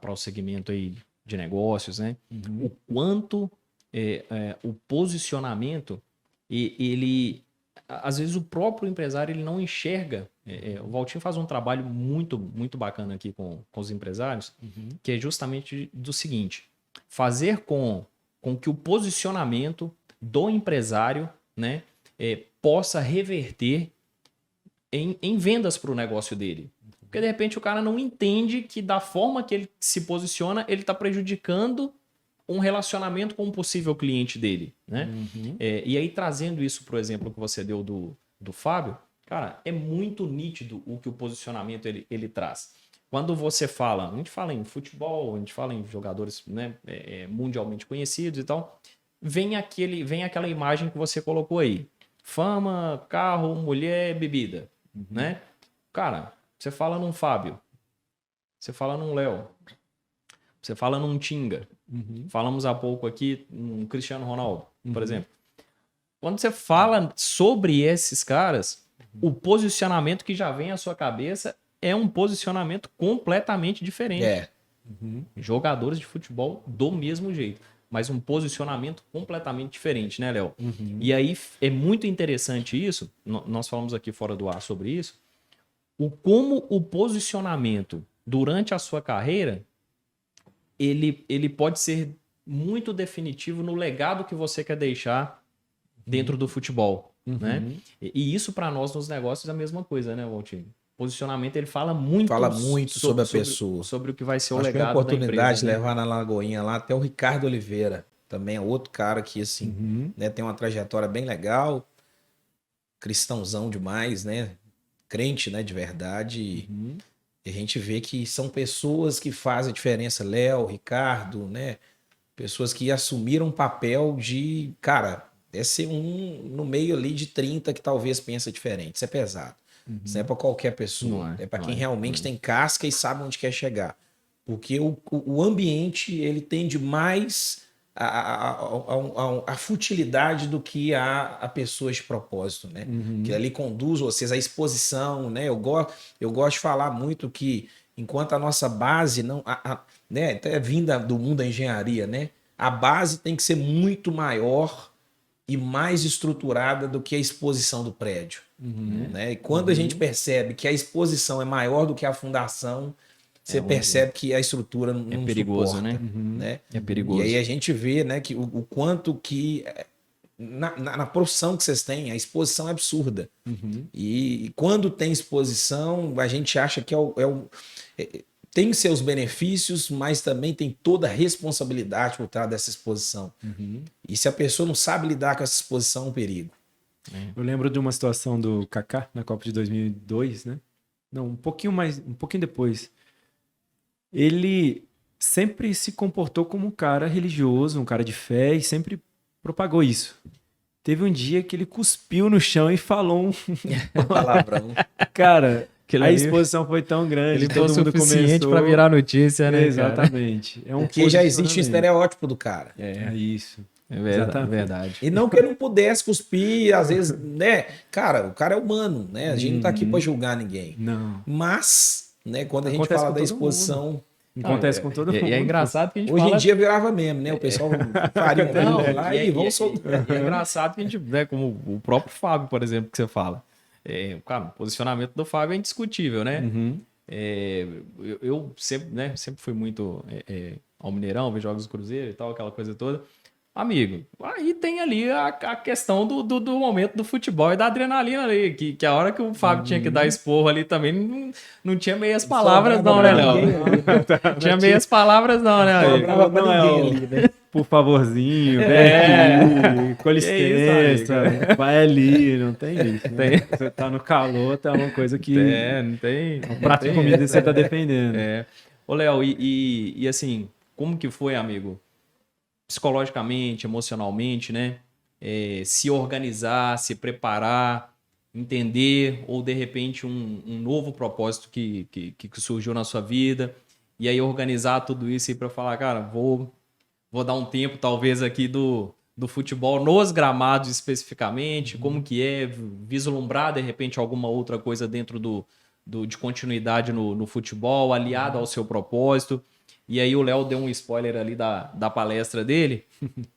o segmento aí de negócios, né? O quanto o posicionamento, ele às vezes o próprio empresário ele não enxerga. O Valtinho faz um trabalho muito, muito bacana aqui com os empresários, que é justamente do seguinte: fazer com que o posicionamento do empresário, né, possa reverter em vendas para o negócio dele. Porque de repente o cara não entende que da forma que ele se posiciona, ele está prejudicando um relacionamento com um possível cliente dele, né? E aí, trazendo isso para o exemplo que você deu do Fábio, cara, é muito nítido o que o posicionamento ele traz. Quando você fala, a gente fala em futebol, a gente fala em jogadores, né, mundialmente conhecidos e tal, vem aquela imagem que você colocou aí. Fama, carro, mulher, bebida, né? Cara, você fala num Fábio, você fala num Léo, você fala num Tinga. Falamos há pouco aqui num Cristiano Ronaldo, por exemplo. Quando você fala sobre esses caras, o posicionamento que já vem à sua cabeça é um posicionamento completamente diferente. Jogadores de futebol do mesmo jeito, mas um posicionamento completamente diferente, né, Léo? E aí é muito interessante isso, nós falamos aqui fora do ar sobre isso, como o posicionamento durante a sua carreira ele pode ser muito definitivo no legado que você quer deixar dentro do futebol, né? E isso para nós nos negócios é a mesma coisa, né, Valtinho? Posicionamento ele fala muito sobre a pessoa. sobre o que vai ser o Acho que é uma legado da oportunidade empresa, de né? levar na Lagoinha lá até o Ricardo Oliveira, também é outro cara que assim, né, tem uma trajetória bem legal, cristãozão demais, né? Crente, né, de verdade. E a gente vê que são pessoas que fazem a diferença. Léo, Ricardo, né? Pessoas que assumiram um papel de, cara, é ser um no meio ali de 30 que talvez pensa diferente. Isso é pesado. Isso não é para qualquer pessoa. Não é, É para não quem é, realmente não é. tem casca e sabe onde quer chegar. Porque o ambiente, ele tende mais a futilidade do que a pessoas de propósito, né? Que ali conduz vocês à exposição, né? Eu gosto de falar muito que enquanto a nossa base não, né? Até vinda do mundo da engenharia, né? A base tem que ser muito maior e mais estruturada do que a exposição do prédio, né? E quando a gente percebe que a exposição é maior do que a fundação, você percebe que a estrutura não perigoso, suporta, né? né? É perigoso. E aí a gente vê, né, que o quanto que na profissão que vocês têm, a exposição é absurda. E quando tem exposição, a gente acha que tem seus benefícios, mas também tem toda a responsabilidade por trás dessa exposição. E se a pessoa não sabe lidar com essa exposição, é um perigo. Eu lembro de uma situação do Kaká na Copa de 2002, né? Não, um pouquinho depois. Ele sempre se comportou como um cara religioso, um cara de fé, e sempre propagou isso. Teve um dia que ele cuspiu no chão e falou Palavrão. Cara, Aquilo a ali- exposição foi tão grande, Ele foi o todo mundo suficiente começou... para virar notícia, né, cara? Exatamente. É um Porque já existe um posicionamento. estereótipo do cara. É isso. É verdade. Exatamente. Verdade. E não que ele não pudesse cuspir, às vezes, né? Cara, o cara é humano, né? A gente não tá aqui pra julgar ninguém. Não. Mas, né, quando a gente Acontece fala com da todo exposição, Acontece com todo mundo. E é engraçado que a gente hoje fala... em dia virava mesmo, né? O pessoal faria um Não, vídeo lá e vão soltar. é engraçado que a gente, né, como o próprio Fábio, por exemplo, que você fala. Cara, o posicionamento do Fábio é indiscutível, né? Uhum. Eu sempre, né, sempre fui muito ao Mineirão, ver jogos do Cruzeiro e tal, aquela coisa toda. Amigo, aí tem ali a questão do momento do futebol e da adrenalina ali, que a hora que o Fábio tinha que dar esporro ali também não tinha meias palavras não, né, Léo? Tinha meias palavras não, né, amigo? Sobrava pra Não, ninguém ali, né? Por favorzinho, vem aqui, com Que isso, licença, vai ali, não tem isso. Né? Tem. Você tá no calor, tá uma coisa que Não tem. o prato de comida você tá defendendo. Ô, Léo, e assim, como que foi, amigo? Psicologicamente, emocionalmente, né? Se organizar, se preparar, entender, ou de repente um novo propósito que surgiu na sua vida, e aí organizar tudo isso aí para falar, cara, vou dar um tempo talvez aqui do futebol nos gramados especificamente, como que é, vislumbrar de repente alguma outra coisa dentro de continuidade no futebol, aliado ao seu propósito. E aí o Léo deu um spoiler ali da palestra dele,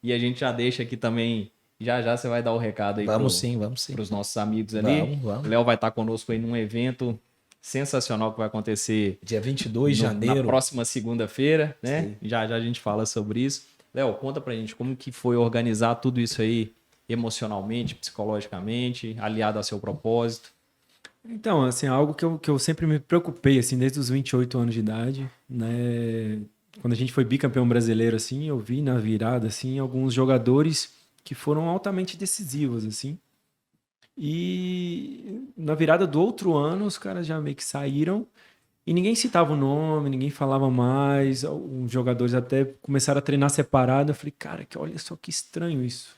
e a gente já deixa aqui também, já você vai dar o recado aí Vamos sim. para os nossos amigos ali. Vamos. O Léo vai estar conosco aí num evento sensacional que vai acontecer Dia 22 de na janeiro. próxima segunda-feira, né? Sim. Já a gente fala sobre isso. Léo, conta pra gente como que foi organizar tudo isso aí emocionalmente, psicologicamente, aliado ao seu propósito. Então, assim, algo que eu sempre me preocupei, assim, desde os 28 anos de idade, né? Quando a gente foi bicampeão brasileiro, assim, eu vi na virada, assim, alguns jogadores que foram altamente decisivos, assim. E na virada do outro ano, os caras já meio que saíram e ninguém citava o nome, ninguém falava mais. Os jogadores até começaram a treinar separado. Eu falei, cara, olha só que estranho isso.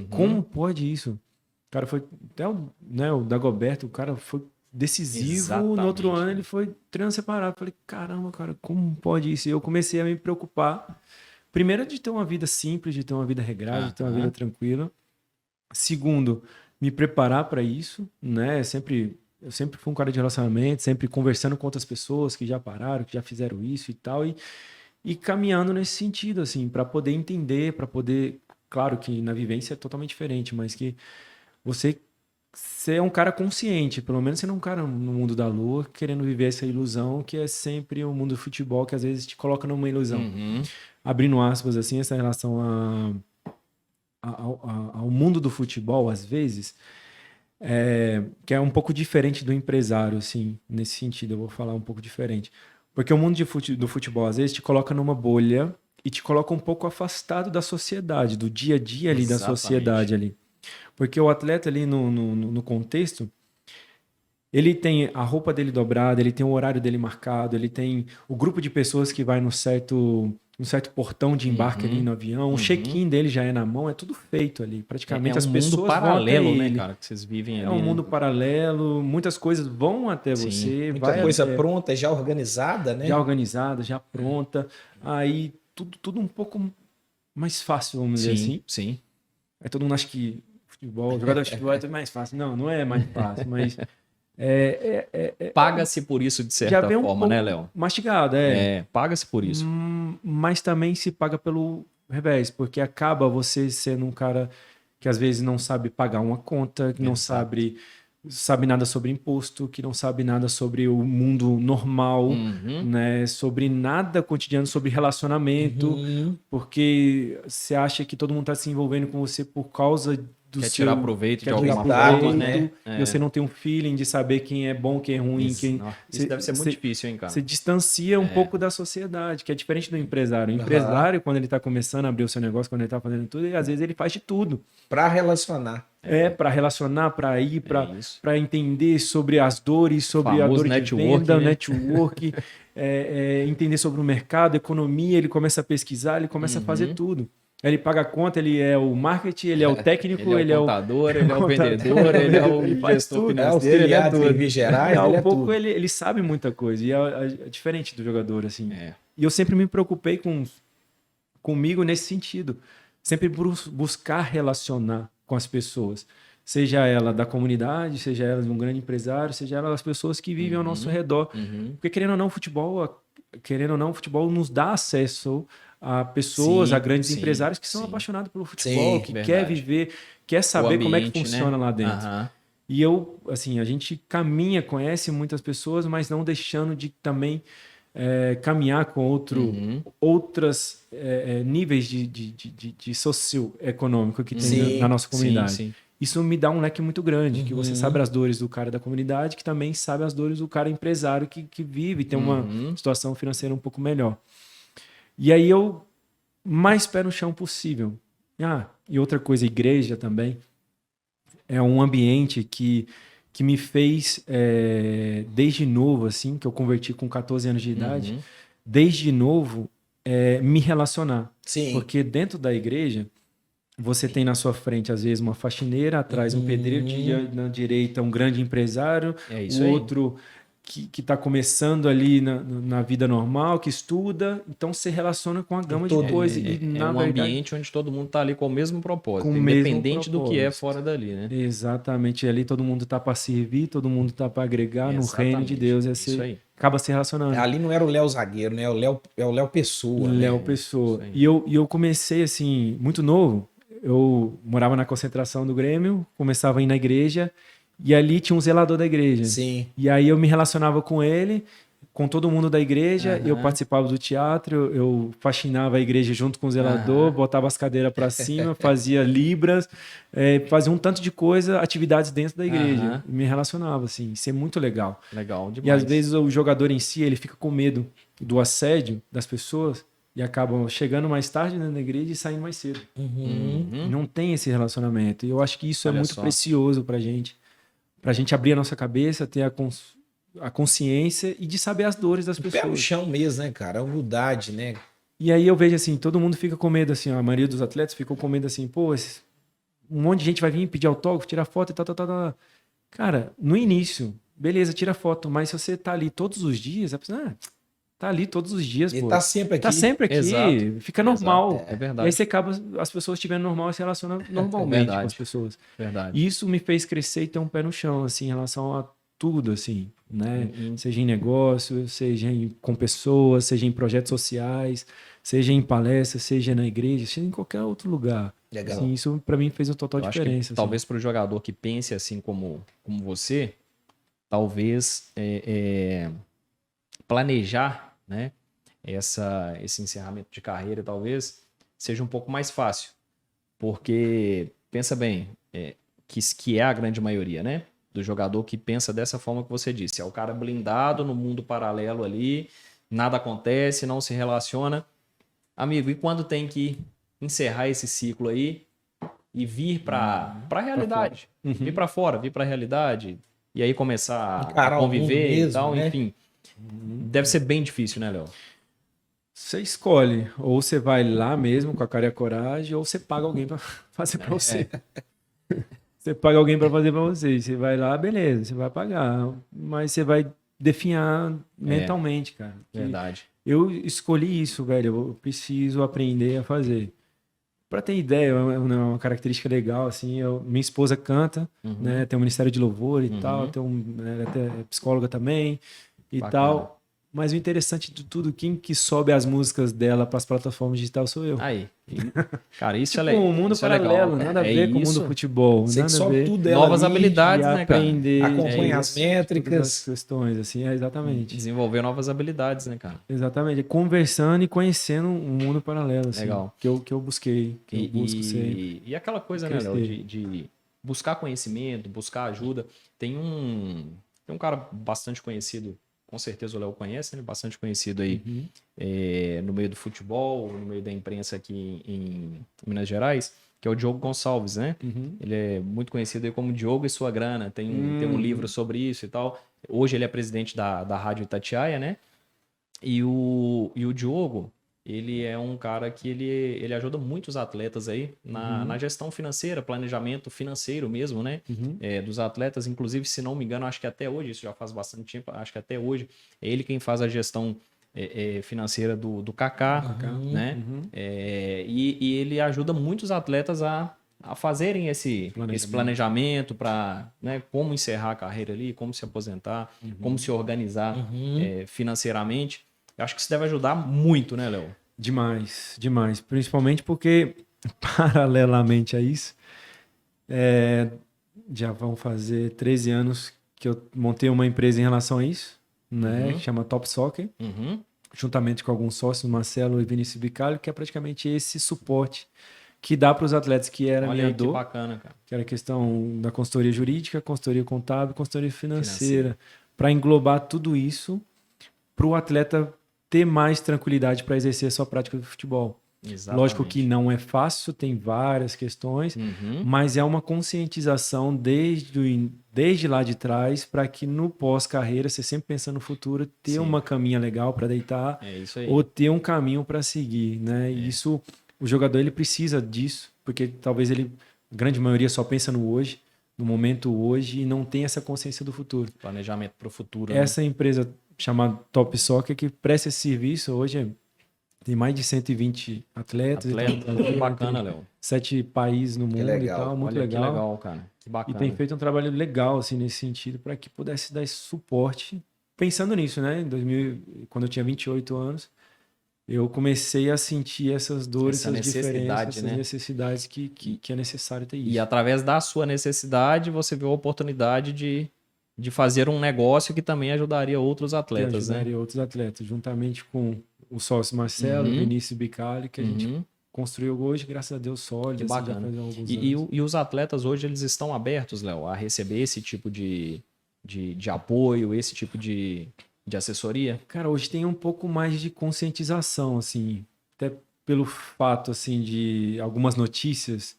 Como pode isso? O cara foi até o Dagoberto, o cara foi decisivo. Exatamente, no outro ano né? ele foi treinando separado. Eu falei, caramba, cara, como pode isso? E eu comecei a me preocupar. Primeiro, de ter uma vida simples, de ter uma vida regrada, de ter uma vida tranquila. Segundo, me preparar para isso, né? Eu sempre fui um cara de relacionamento, sempre conversando com outras pessoas que já pararam, que já fizeram isso e tal, e caminhando nesse sentido, assim, para poder entender, para poder, claro que na vivência é totalmente diferente, mas que você é um cara consciente, pelo menos você não é um cara no mundo da lua querendo viver essa ilusão que é sempre o mundo do futebol, que às vezes te coloca numa ilusão. Abrindo aspas, assim, essa relação ao mundo do futebol, às vezes, que é um pouco diferente do empresário, assim, nesse sentido, eu vou falar um pouco diferente. Porque o mundo do futebol, às vezes, te coloca numa bolha e te coloca um pouco afastado da sociedade, do dia a dia ali, da sociedade ali. Porque o atleta ali no contexto, ele tem a roupa dele dobrada, ele tem o horário dele marcado, ele tem o grupo de pessoas que vai no certo portão de embarque ali no avião, o check-in dele já é na mão, é tudo feito ali. Praticamente as pessoas mundo paralelo, vão até né, ele. cara, que vocês vivem ali. É um né? mundo paralelo, muitas coisas vão até você, Muita coisa pronta, já organizada, né? já organizada, já pronta. Aí tudo um pouco mais fácil, vamos dizer assim. Sim. Aí todo mundo acha que jogador de futebol é tudo mais fácil. Não é mais fácil, mas Paga-se por isso de já certa vem um forma, pouco né, Léo? mastigado, Paga-se por isso. Mas também se paga pelo revés, porque acaba você sendo um cara que às vezes não sabe pagar uma conta, que não sabe nada sobre imposto, que não sabe nada sobre o mundo normal, né? Sobre nada cotidiano, sobre relacionamento, porque você acha que todo mundo está se envolvendo com você por causa Quer tirar proveito de quer alguma tirar forma, proveito, né? E você não tem um feeling de saber quem é bom, quem é ruim. Isso deve ser muito difícil, hein, cara? Você distancia um pouco da sociedade, que é diferente do empresário. O empresário, quando ele está começando a abrir o seu negócio, quando ele está fazendo tudo, às vezes ele faz de tudo. Para relacionar. Para relacionar, para ir, isso. para entender sobre as dores, sobre a Famoso dor de network, venda, né? network, entender sobre o mercado, economia, ele começa a pesquisar, ele começa a fazer tudo. Ele paga a conta, ele é o marketing, ele é o técnico, ele é o contador, ele é o vendedor, ele é o faz gestor tudo. É financeiro, ele é auxiliar de tudo. serviços gerais, ele é pouco tudo. ele sabe muita coisa, e é diferente do jogador, assim. É. E eu sempre me preocupei comigo nesse sentido. Sempre buscar relacionar com as pessoas. Seja ela da comunidade, seja ela de um grande empresário, seja ela das pessoas que vivem ao nosso redor. Porque, querendo ou não, o futebol nos dá acesso a pessoas, Sim, a grandes sim, empresários que são sim. apaixonados pelo futebol, Sim, que verdade. quer viver, quer saber como é que ambiente, funciona né? lá dentro. Aham. E a gente caminha, conhece muitas pessoas, mas não deixando de também caminhar com outros níveis de socioeconômico que tem Sim, na nossa comunidade. Sim. Isso me dá um leque muito grande, que você sabe as dores do cara da comunidade, que também sabe as dores do cara empresário que vive, tem uma situação financeira um pouco melhor. E aí eu mais pé no chão possível. E outra coisa, igreja também. É um ambiente que me fez, desde novo, assim, que eu converti com 14 anos de idade, desde novo, me relacionar. Sim. Porque dentro da igreja, você tem na sua frente, às vezes, uma faxineira, atrás um pedreiro, na direita um grande empresário, É isso o aí. outro que está começando ali na vida normal, que estuda, então se relaciona com a gama de coisas. E, na um verdade, ambiente onde todo mundo tá ali com o mesmo propósito, com o mesmo independente do que é propósito. fora dali, né? Exatamente, ali todo mundo tá para servir, todo mundo tá para agregar no reino de Exatamente, Deus, isso aí. acaba se relacionando. Ali não era o Léo zagueiro, né? É o Léo Pessoa, Léo né? Pessoa. Isso aí. E eu comecei assim, muito novo, eu morava na concentração do Grêmio, começava a ir na igreja, e ali tinha um zelador da igreja. Sim. E aí eu me relacionava com ele, com todo mundo da igreja, eu participava do teatro, eu faxinava a igreja junto com o zelador, botava as cadeiras para cima, fazia libras, fazia um tanto de coisa, atividades dentro da igreja. Me relacionava, assim, isso é muito legal. Legal demais. E às vezes o jogador em si, ele fica com medo do assédio das pessoas e acabam chegando mais tarde, né, na igreja e saindo mais cedo. Não tem esse relacionamento. E eu acho que isso é Olha muito só. precioso pra gente abrir a nossa cabeça, ter a consciência e de saber as dores das Pé no pessoas. chão mesmo, né, cara? A humildade, né? E aí eu vejo assim, todo mundo fica com medo, assim, ó, a maioria dos atletas ficou com medo assim, pô, um monte de gente vai vir pedir autógrafo, tirar foto e tal. Cara, no início, beleza, tira foto, mas se você tá ali todos os dias, a pessoa, tá ali todos os dias, Ele pô. tá sempre aqui. Tá sempre aqui, Exato. fica normal. Exato, é E verdade. aí você acaba, as pessoas estiverem normal, se relacionam normalmente com verdade. as pessoas. Verdade. E isso me fez crescer e ter um pé no chão, assim, em relação a tudo, assim, né? Seja em negócio, seja com pessoas, seja em projetos sociais, seja em palestras, seja na igreja, seja em qualquer outro lugar. Legal. Assim, isso para mim fez uma total Eu acho que diferença. talvez para o jogador que pense assim como você, talvez planejar, né, esse encerramento de carreira talvez seja um pouco mais fácil. Porque, pensa bem, que é a grande maioria, né? Do jogador que pensa dessa forma que você disse. É o cara blindado no mundo paralelo ali, nada acontece, não se relaciona. Amigo, e quando tem que encerrar esse ciclo aí e vir para a realidade? Vir para fora, vir para a realidade. E aí começar Encarar a o mundo conviver mesmo, e tal, né? enfim. Deve ser bem difícil, né, Léo? Você escolhe, ou você vai lá mesmo com a cara e a coragem, ou você paga alguém para fazer para você. Você paga alguém para fazer para você. Você vai lá, beleza, você vai pagar, mas você vai definhar mentalmente, cara. Verdade. Eu escolhi isso, velho. Eu preciso aprender a fazer. Para ter ideia, é uma característica legal, assim. Minha esposa canta, né? Tem um ministério de louvor e tal. Ela é psicóloga também e Bacana. tal. Mas o interessante de tudo, quem que sobe as músicas dela para as plataformas digitais sou eu. Aí. Cara, isso é Tipo, legal. um mundo Isso é paralelo, legal. nada a ver com o mundo do futebol, Você que nada a sobe ver. tudo dela Novas ali, habilidades, E né, cara? aprender, acompanha as todas as métricas. questões, assim, exatamente. Desenvolver novas habilidades, né, cara? Exatamente, conversando e conhecendo um mundo paralelo, assim, Legal. que eu busquei, que eu busco sempre. E aquela coisa, né, Léo, crescer. de buscar conhecimento, buscar ajuda. Tem um cara bastante conhecido, com certeza o Léo conhece, né? Bastante conhecido aí Uhum. no meio do futebol, no meio da imprensa aqui em Minas Gerais, que é o Diogo Gonçalves, né? Uhum. Ele é muito conhecido aí como Diogo e Sua Grana. Tem um livro sobre isso e tal. Hoje ele é presidente da Rádio Itatiaia, né? E o Diogo, ele é um cara que ele ajuda muitos atletas aí na gestão financeira, planejamento financeiro mesmo, né? Uhum. Dos atletas. Inclusive, se não me engano, acho que até hoje, isso já faz bastante tempo, acho que até hoje, é ele quem faz a gestão financeira do Kaká, né? Uhum. E ele ajuda muitos atletas a fazerem esse planejamento para, né, como encerrar a carreira ali, como se aposentar, como se organizar financeiramente. Eu acho que isso deve ajudar muito, né, Léo? Demais, demais. Principalmente porque, paralelamente a isso, já vão fazer 13 anos que eu montei uma empresa em relação a isso, né? Que chama Top Soccer, juntamente com alguns sócios, Marcelo e Vinícius Bicalho, que é praticamente esse suporte que dá para os atletas, que era a Olha minha aí, que dor, bacana, cara. que era a questão da consultoria jurídica, consultoria contábil, consultoria financeira, para englobar tudo isso para o atleta ter mais tranquilidade para exercer a sua prática do futebol. Exatamente. Lógico que não é fácil, tem várias questões, mas é uma conscientização desde lá de trás para que no pós-carreira, você sempre pensando no futuro, ter uma caminha legal para deitar É isso aí. ou ter um caminho para seguir, né? E isso, o jogador ele precisa disso, porque talvez a grande maioria só pensa no hoje, no momento hoje e não tem essa consciência do futuro. Planejamento para o futuro, Essa empresa chamada Top Soccer que presta esse serviço hoje tem mais de 120 atletas. Que bacana, Léo. 7 países no mundo legal. e tal, muito Olha, legal. que legal, cara. Que E bacana. tem feito um trabalho legal assim nesse sentido para que pudesse dar esse suporte. Pensando nisso, né? Em 2000, quando eu tinha 28 anos, eu comecei a sentir essas dores, Essa essas diferenças, necessidade, essas né? necessidades que é necessário ter isso. E através da sua necessidade, você viu a oportunidade de fazer um negócio que também ajudaria outros que atletas, né? ajudaria outros atletas, juntamente com o sócio Marcelo, Vinícius Bicalho, que a gente construiu hoje, graças a Deus, sólido. Que bacana. Já faz alguns E anos. os atletas hoje, eles estão abertos, Léo, a receber esse tipo de apoio, esse tipo de assessoria? Cara, hoje tem um pouco mais de conscientização, assim, até pelo fato, assim, de algumas notícias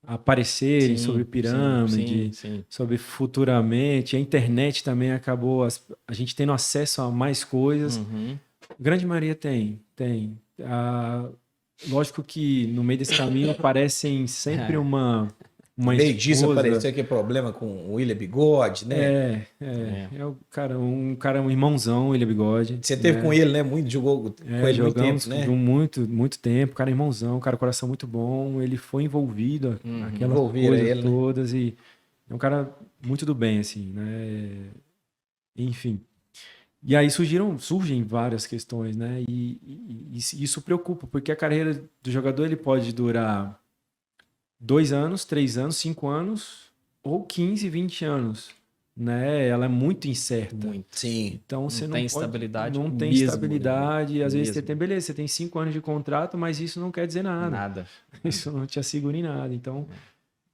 aparecerem sobre pirâmide, sim. sobre futuramente. A internet também acabou, a gente tendo acesso a mais coisas. A grande maioria tem. Lógico que no meio desse caminho aparecem sempre uma Meio disso escusa. apareceu aquele problema com o William Bigode, né? É o cara, um irmãozão, William Bigode. Você teve com ele, né? Jogou com ele muito Jogamos tempo, né? muito tempo, cara, irmãozão, cara, coração muito bom. Ele foi envolvido naquelas Envolveram coisas ele, né? todas e é um cara muito do bem, assim, né? Enfim. E aí surgem várias questões, né? E isso preocupa, porque a carreira do jogador ele pode durar 2 anos, 3 anos, 5 anos ou 15, 20 anos, né? Ela é muito incerta. Sim. Então você não tem pode, estabilidade não tem mesmo, estabilidade. Às vezes você mesmo. tem, beleza, você tem 5 anos de contrato, mas isso não quer dizer nada. Nada. Isso não te assegura em nada. Então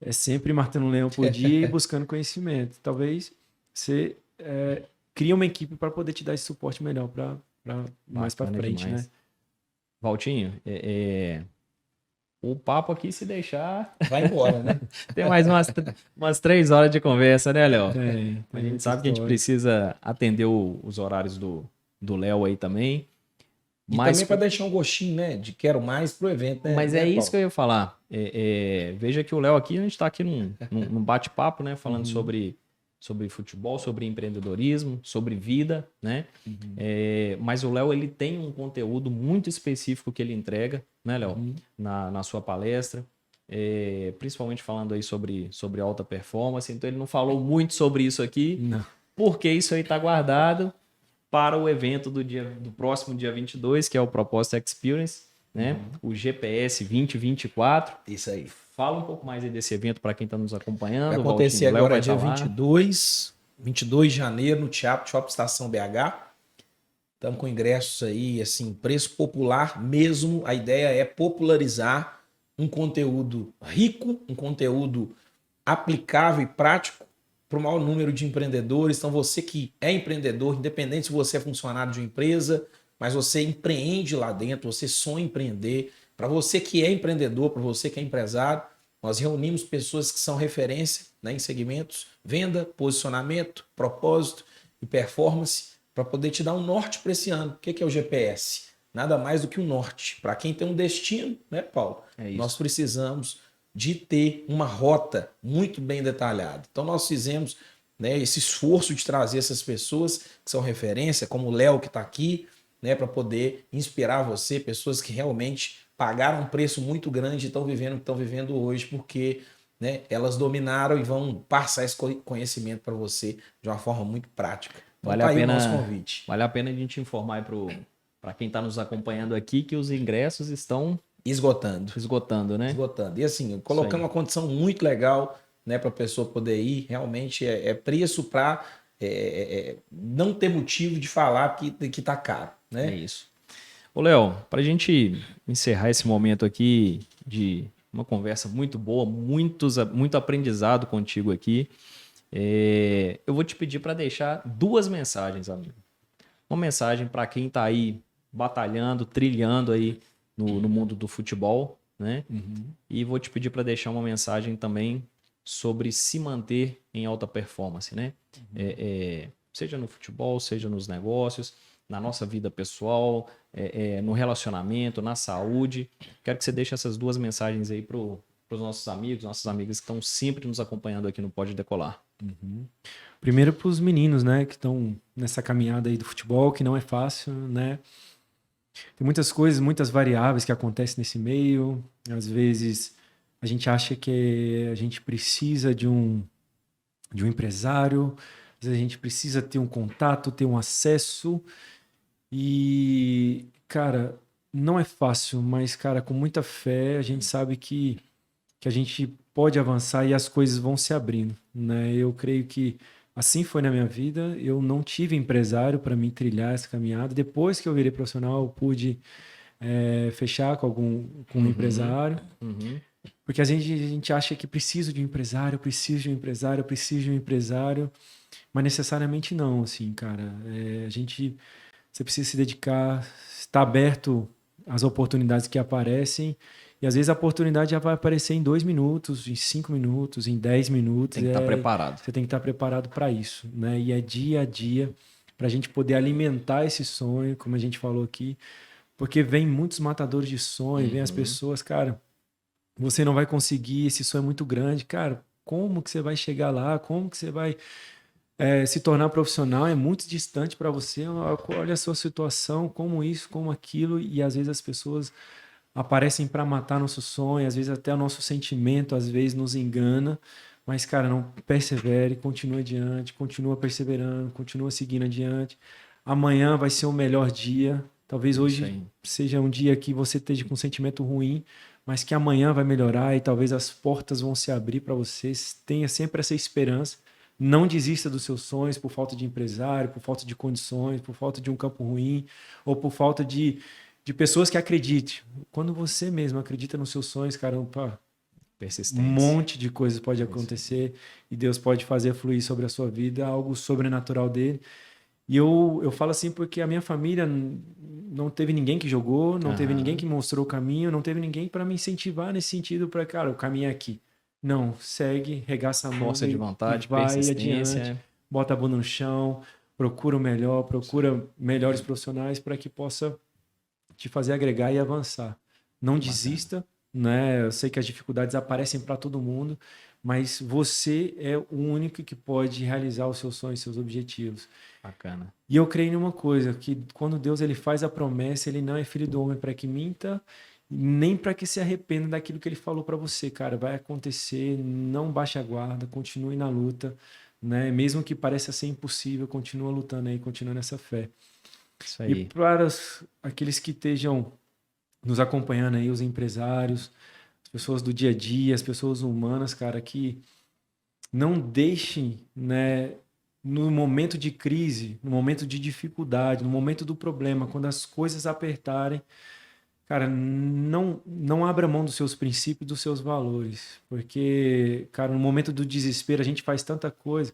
é sempre matando um leão por dia e buscando conhecimento. Talvez você cria uma equipe para poder te dar esse suporte melhor para mais para frente, demais. né? Valtinho, o papo aqui, se deixar, Vai embora, né? tem mais umas 3 horas de conversa, né, Léo? Tem A gente muita sabe que a gente história. precisa atender os horários do Léo aí também. E também para deixar um gostinho, né? De quero mais pro evento, né? Mas é isso que eu ia falar. Veja que o Léo aqui, a gente está aqui num bate-papo, né? Falando sobre futebol, sobre empreendedorismo, sobre vida, né? Mas o Léo, ele tem um conteúdo muito específico que ele entrega, né, Léo? Na sua palestra. Principalmente falando aí sobre alta performance. Então, ele não falou muito sobre isso aqui, Não. porque isso aí tá guardado. para o evento do próximo dia 22, que é o Propósito Experience, né? O GPS 2024. Isso aí. Fala um pouco mais aí desse evento para quem está nos acompanhando. Vai acontecer Valtinho, Léo agora vai dia tá lá. 22 de janeiro, no Teatro Shopping Estação BH. Estamos com ingressos aí, assim, preço popular mesmo. A ideia é popularizar um conteúdo rico, um conteúdo aplicável e prático para o maior número de empreendedores. Então, você que é empreendedor, independente se você é funcionário de uma empresa, mas você empreende lá dentro, você sonha em empreender. Para você que é empreendedor, para você que é empresário, nós reunimos pessoas que são referência, né, em segmentos, venda, posicionamento, propósito e performance, para poder te dar um norte para esse ano. O que é o GPS? Nada mais do que um norte. Para quem tem um destino, né, Paulo? É isso. Nós precisamos de ter uma rota muito bem detalhada. Então nós fizemos, né, esse esforço de trazer essas pessoas que são referência, como o Léo que está aqui, né, para poder inspirar você, pessoas que realmente pagaram um preço muito grande e estão vivendo o que estão vivendo hoje, porque, né, elas dominaram e vão passar esse conhecimento para você de uma forma muito prática. Então, Vale tá a aí pena, o nosso convite. vale a pena a gente informar para quem está nos acompanhando aqui que os ingressos estão esgotando, né? Esgotando. E assim, colocando uma condição muito legal, né, para a pessoa poder ir, realmente é preço para não ter motivo de falar que tá caro, né? É isso. Ô, Léo, para a gente encerrar esse momento aqui de uma conversa muito boa, muito aprendizado contigo aqui, eu vou te pedir para deixar 2 mensagens, amigo. Uma mensagem para quem está aí batalhando, trilhando aí no mundo do futebol, né? E vou te pedir para deixar uma mensagem também sobre se manter em alta performance, né? Seja no futebol, seja nos negócios, na nossa vida pessoal, no relacionamento, na saúde. Quero que você deixe essas 2 mensagens aí para os nossos amigos, nossas amigas que estão sempre nos acompanhando aqui no Pode Decolar. Primeiro para os meninos, né, que estão nessa caminhada aí do futebol, que não é fácil, né? Tem muitas coisas, muitas variáveis que acontecem nesse meio. Às vezes a gente acha que a gente precisa de um empresário, às vezes a gente precisa ter um contato, ter um acesso. E, cara, não é fácil, mas, cara, com muita fé, a gente sabe que a gente pode avançar e as coisas vão se abrindo, né? Eu creio que assim foi na minha vida. Eu não tive empresário para me trilhar essa caminhada. Depois que eu virei profissional, eu pude fechar com um empresário. Porque a gente acha que preciso de um empresário, preciso de um empresário, preciso de um empresário. Mas necessariamente não, assim, cara. Você precisa se dedicar, estar aberto às oportunidades que aparecem. E às vezes a oportunidade já vai aparecer em 2 minutos, em 5 minutos, em 10 minutos. Tem que estar preparado. Você tem que estar preparado para isso, né? E é dia a dia para a gente poder alimentar esse sonho, como a gente falou aqui. Porque vem muitos matadores de sonho, vem as pessoas, cara, você não vai conseguir, esse sonho é muito grande. Cara, como que você vai chegar lá? Como que você vai se tornar profissional? É muito distante para você. Olha a sua situação, como isso, como aquilo. E às vezes as pessoas aparecem para matar nosso sonho, às vezes até o nosso sentimento, às vezes nos engana. Mas, cara, não persevere, continua adiante, continua perseverando, continua seguindo adiante. Amanhã vai ser o melhor dia. Talvez hoje seja um dia que você esteja com um sentimento ruim, mas que amanhã vai melhorar e talvez as portas vão se abrir para você. Tenha sempre essa esperança. Não desista dos seus sonhos por falta de empresário, por falta de condições, por falta de um campo ruim ou por falta de pessoas que acreditem. Quando você mesmo acredita nos seus sonhos, caramba, Persistência. um monte de coisas pode acontecer e Deus pode fazer fluir sobre a sua vida algo sobrenatural dele. E eu falo assim porque a minha família não teve ninguém que jogou, não teve ninguém que mostrou o caminho, não teve ninguém para me incentivar nesse sentido para, cara, o caminho é aqui. Não, segue, regaça a mão. Força de vontade, vai persistência. adiante, bota a bunda no chão, procura o melhor, procura melhores profissionais para que possa te fazer agregar e avançar. Não desista, né? Eu sei que as dificuldades aparecem para todo mundo, mas você é o único que pode realizar os seus sonhos, seus objetivos. Bacana. E eu creio em uma coisa, que quando Deus ele faz a promessa, ele não é filho do homem para que minta, nem para que se arrependa daquilo que ele falou para você, cara. Vai acontecer, não baixe a guarda, continue na luta, né? Mesmo que pareça ser impossível, continua lutando aí, continua nessa fé. Isso E aí. para aqueles que estejam nos acompanhando aí, os empresários, as pessoas do dia a dia, as pessoas humanas, cara, que não deixem, né, no momento de crise, no momento de dificuldade, no momento do problema, quando as coisas apertarem, cara, não abra mão dos seus princípios, dos seus valores, porque, cara, no momento do desespero a gente faz tanta coisa,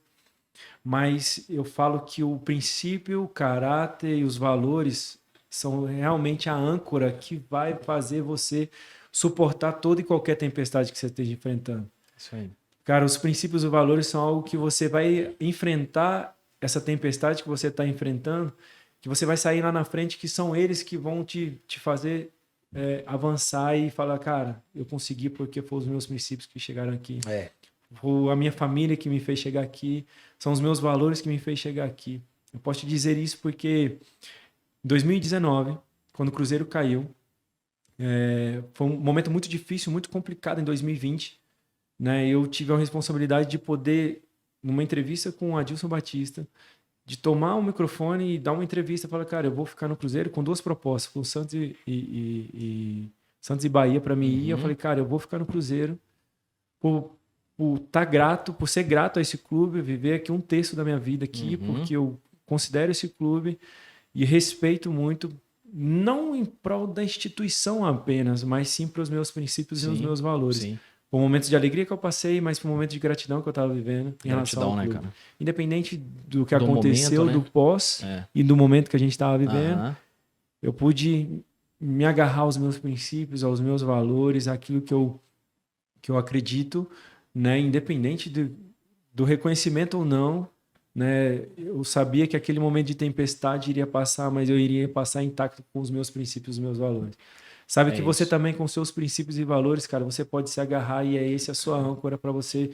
mas eu falo que o princípio, o caráter e os valores são realmente a âncora que vai fazer você suportar toda e qualquer tempestade que você esteja enfrentando. Isso aí. Cara, os princípios e valores são algo que você vai enfrentar essa tempestade que você está enfrentando, que você vai sair lá na frente, que são eles que vão te fazer avançar e falar, cara, eu consegui porque foram os meus princípios que chegaram aqui. Foi a minha família que me fez chegar aqui, são os meus valores que me fez chegar aqui. Eu posso te dizer isso porque em 2019, quando o Cruzeiro caiu, foi um momento muito difícil, muito complicado em 2020, né? Eu tive a responsabilidade de poder, numa entrevista com o Adilson Batista, de tomar o microfone e dar uma entrevista e falar, cara, eu vou ficar no Cruzeiro com duas propostas, com o Santos Santos e Bahia para mim ir. Eu falei, cara, eu vou ficar no Cruzeiro por estar grato, por ser grato a esse clube, viver aqui um terço da minha vida aqui, porque eu considero esse clube e respeito muito, não em prol da instituição apenas, mas sim para os meus princípios e os meus valores. Sim. Por momentos de alegria que eu passei, mas por momentos de gratidão que eu estava vivendo em relação ao clube. Né, cara? Independente do que Do aconteceu, momento, né? do pós e do momento que a gente estava vivendo, Aham. eu pude me agarrar aos meus princípios, aos meus valores, aquilo que eu acredito, né? Independente do reconhecimento ou não, né? Eu sabia que aquele momento de tempestade iria passar, mas eu iria passar intacto com os meus princípios, os meus valores. Sabe que você também, com seus princípios e valores, cara, você pode se agarrar e é esse a sua âncora para você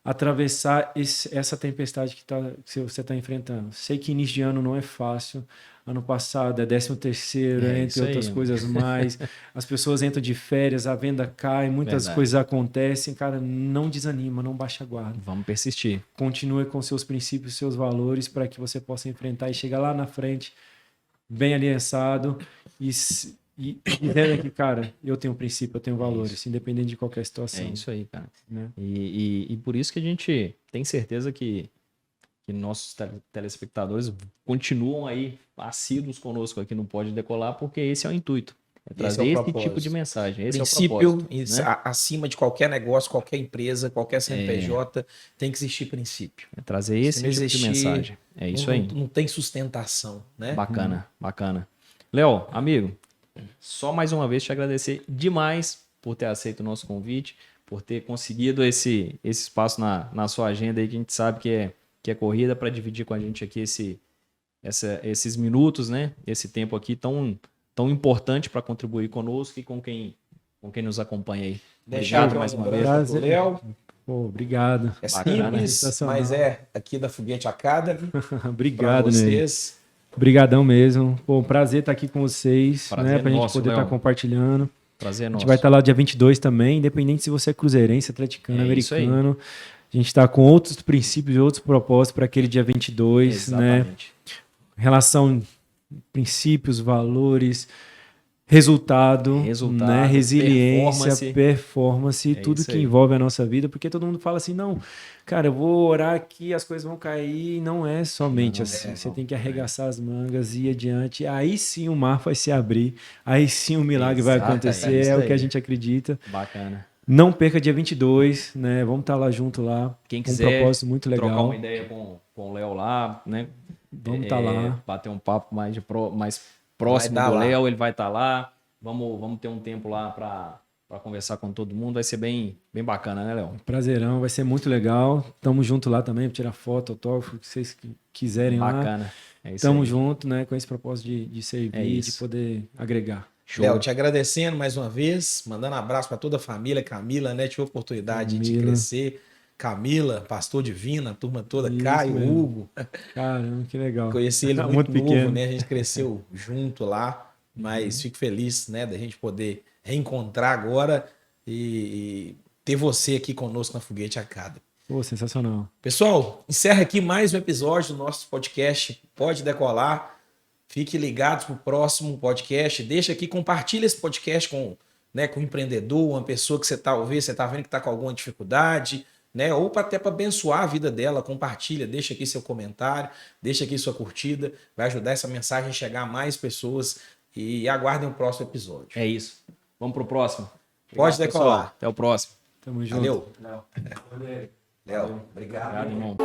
atravessar essa tempestade que você está enfrentando. Sei que início de ano não é fácil. Ano passado é 13º, entre outras coisas mais. As pessoas entram de férias, a venda cai, muitas coisas acontecem. Cara, não desanima, não baixa a guarda. Vamos persistir. Continue com seus princípios, seus valores, para que você possa enfrentar e chegar lá na frente bem aliançado e dizendo que, cara, eu tenho princípio, eu tenho valores, independente de qualquer situação. É isso aí, cara. Né? E por isso que a gente tem certeza que nossos telespectadores continuam aí assíduos conosco aqui no Pode Decolar, porque esse é o intuito. É trazer esse tipo de mensagem. Esse princípio, é o propósito, né? acima de qualquer negócio, qualquer empresa, qualquer CNPJ, tem que existir princípio. É trazer esse tipo de mensagem. É isso aí. Não tem sustentação, né? Bacana, bacana. Léo, amigo, só mais uma vez te agradecer demais por ter aceito o nosso convite, por ter conseguido esse espaço na sua agenda aí, que a gente sabe que é corrida, para dividir com a gente aqui esses minutos, né? Esse tempo aqui tão importante para contribuir conosco e com quem nos acompanha aí. Obrigado mais uma vez. Léo. Obrigado. É simples, mas é aqui da Foguete Academy. Obrigado, pra vocês. Obrigadão mesmo. Pô, prazer estar aqui com vocês, prazer né? Pra nosso, gente poder estar compartilhando. Prazer A nosso. gente vai estar lá dia 22 também, independente se você é cruzeirense, atleticano, americano. A gente está com outros princípios e outros propósitos para aquele dia 22, Exatamente. Né? Relação, princípios, valores, resultado, né? Resiliência, performance tudo que envolve a nossa vida, porque todo mundo fala assim, não, cara, eu vou orar aqui, as coisas vão cair, e não é somente assim, você tem que arregaçar as mangas e ir adiante, aí sim o mar vai se abrir, aí sim o milagre vai acontecer, é o que a gente acredita. Bacana. Não perca dia 22, né? Vamos estar lá junto lá. Quem um quiser propósito muito legal. trocar uma ideia com o Léo lá, né? Vamos estar lá. Bater um papo mais próximo do Léo, ele vai estar lá. Vamos ter um tempo lá para conversar com todo mundo. Vai ser bem bacana, né, Léo? Prazerão, vai ser muito legal. Tamo junto lá também, para tirar foto, autógrafo, o que vocês quiserem lá. Bacana. É isso Tamo aí. junto, né? Com esse propósito de servir, de poder agregar. Léo, te agradecendo mais uma vez, mandando um abraço para toda a família. Camila, né? Tive a oportunidade de crescer. Camila, Pastor Divina, a turma toda, isso Caio, mesmo. Hugo. Caramba, que legal. Conheci ele muito novo, pequeno. né? A gente cresceu junto lá, mas fico feliz, né, da gente poder reencontrar agora e ter você aqui conosco na Foguete Academy. Pô, sensacional. Pessoal, encerra aqui mais um episódio do nosso podcast Pode Decolar. Fique ligados pro próximo podcast. Deixa aqui, compartilha esse podcast com, né, com um empreendedor, uma pessoa que você tá ouvindo, você tá vendo que tá com alguma dificuldade, né? Ou até para abençoar a vida dela, compartilha, deixa aqui seu comentário, deixa aqui sua curtida, vai ajudar essa mensagem a chegar a mais pessoas e aguardem o próximo episódio. É isso. Vamos pro próximo. Pode Obrigado, decolar. pessoal. Até o próximo. Tamo junto. Valeu. Léo. Léo, obrigado. Obrigado, irmão.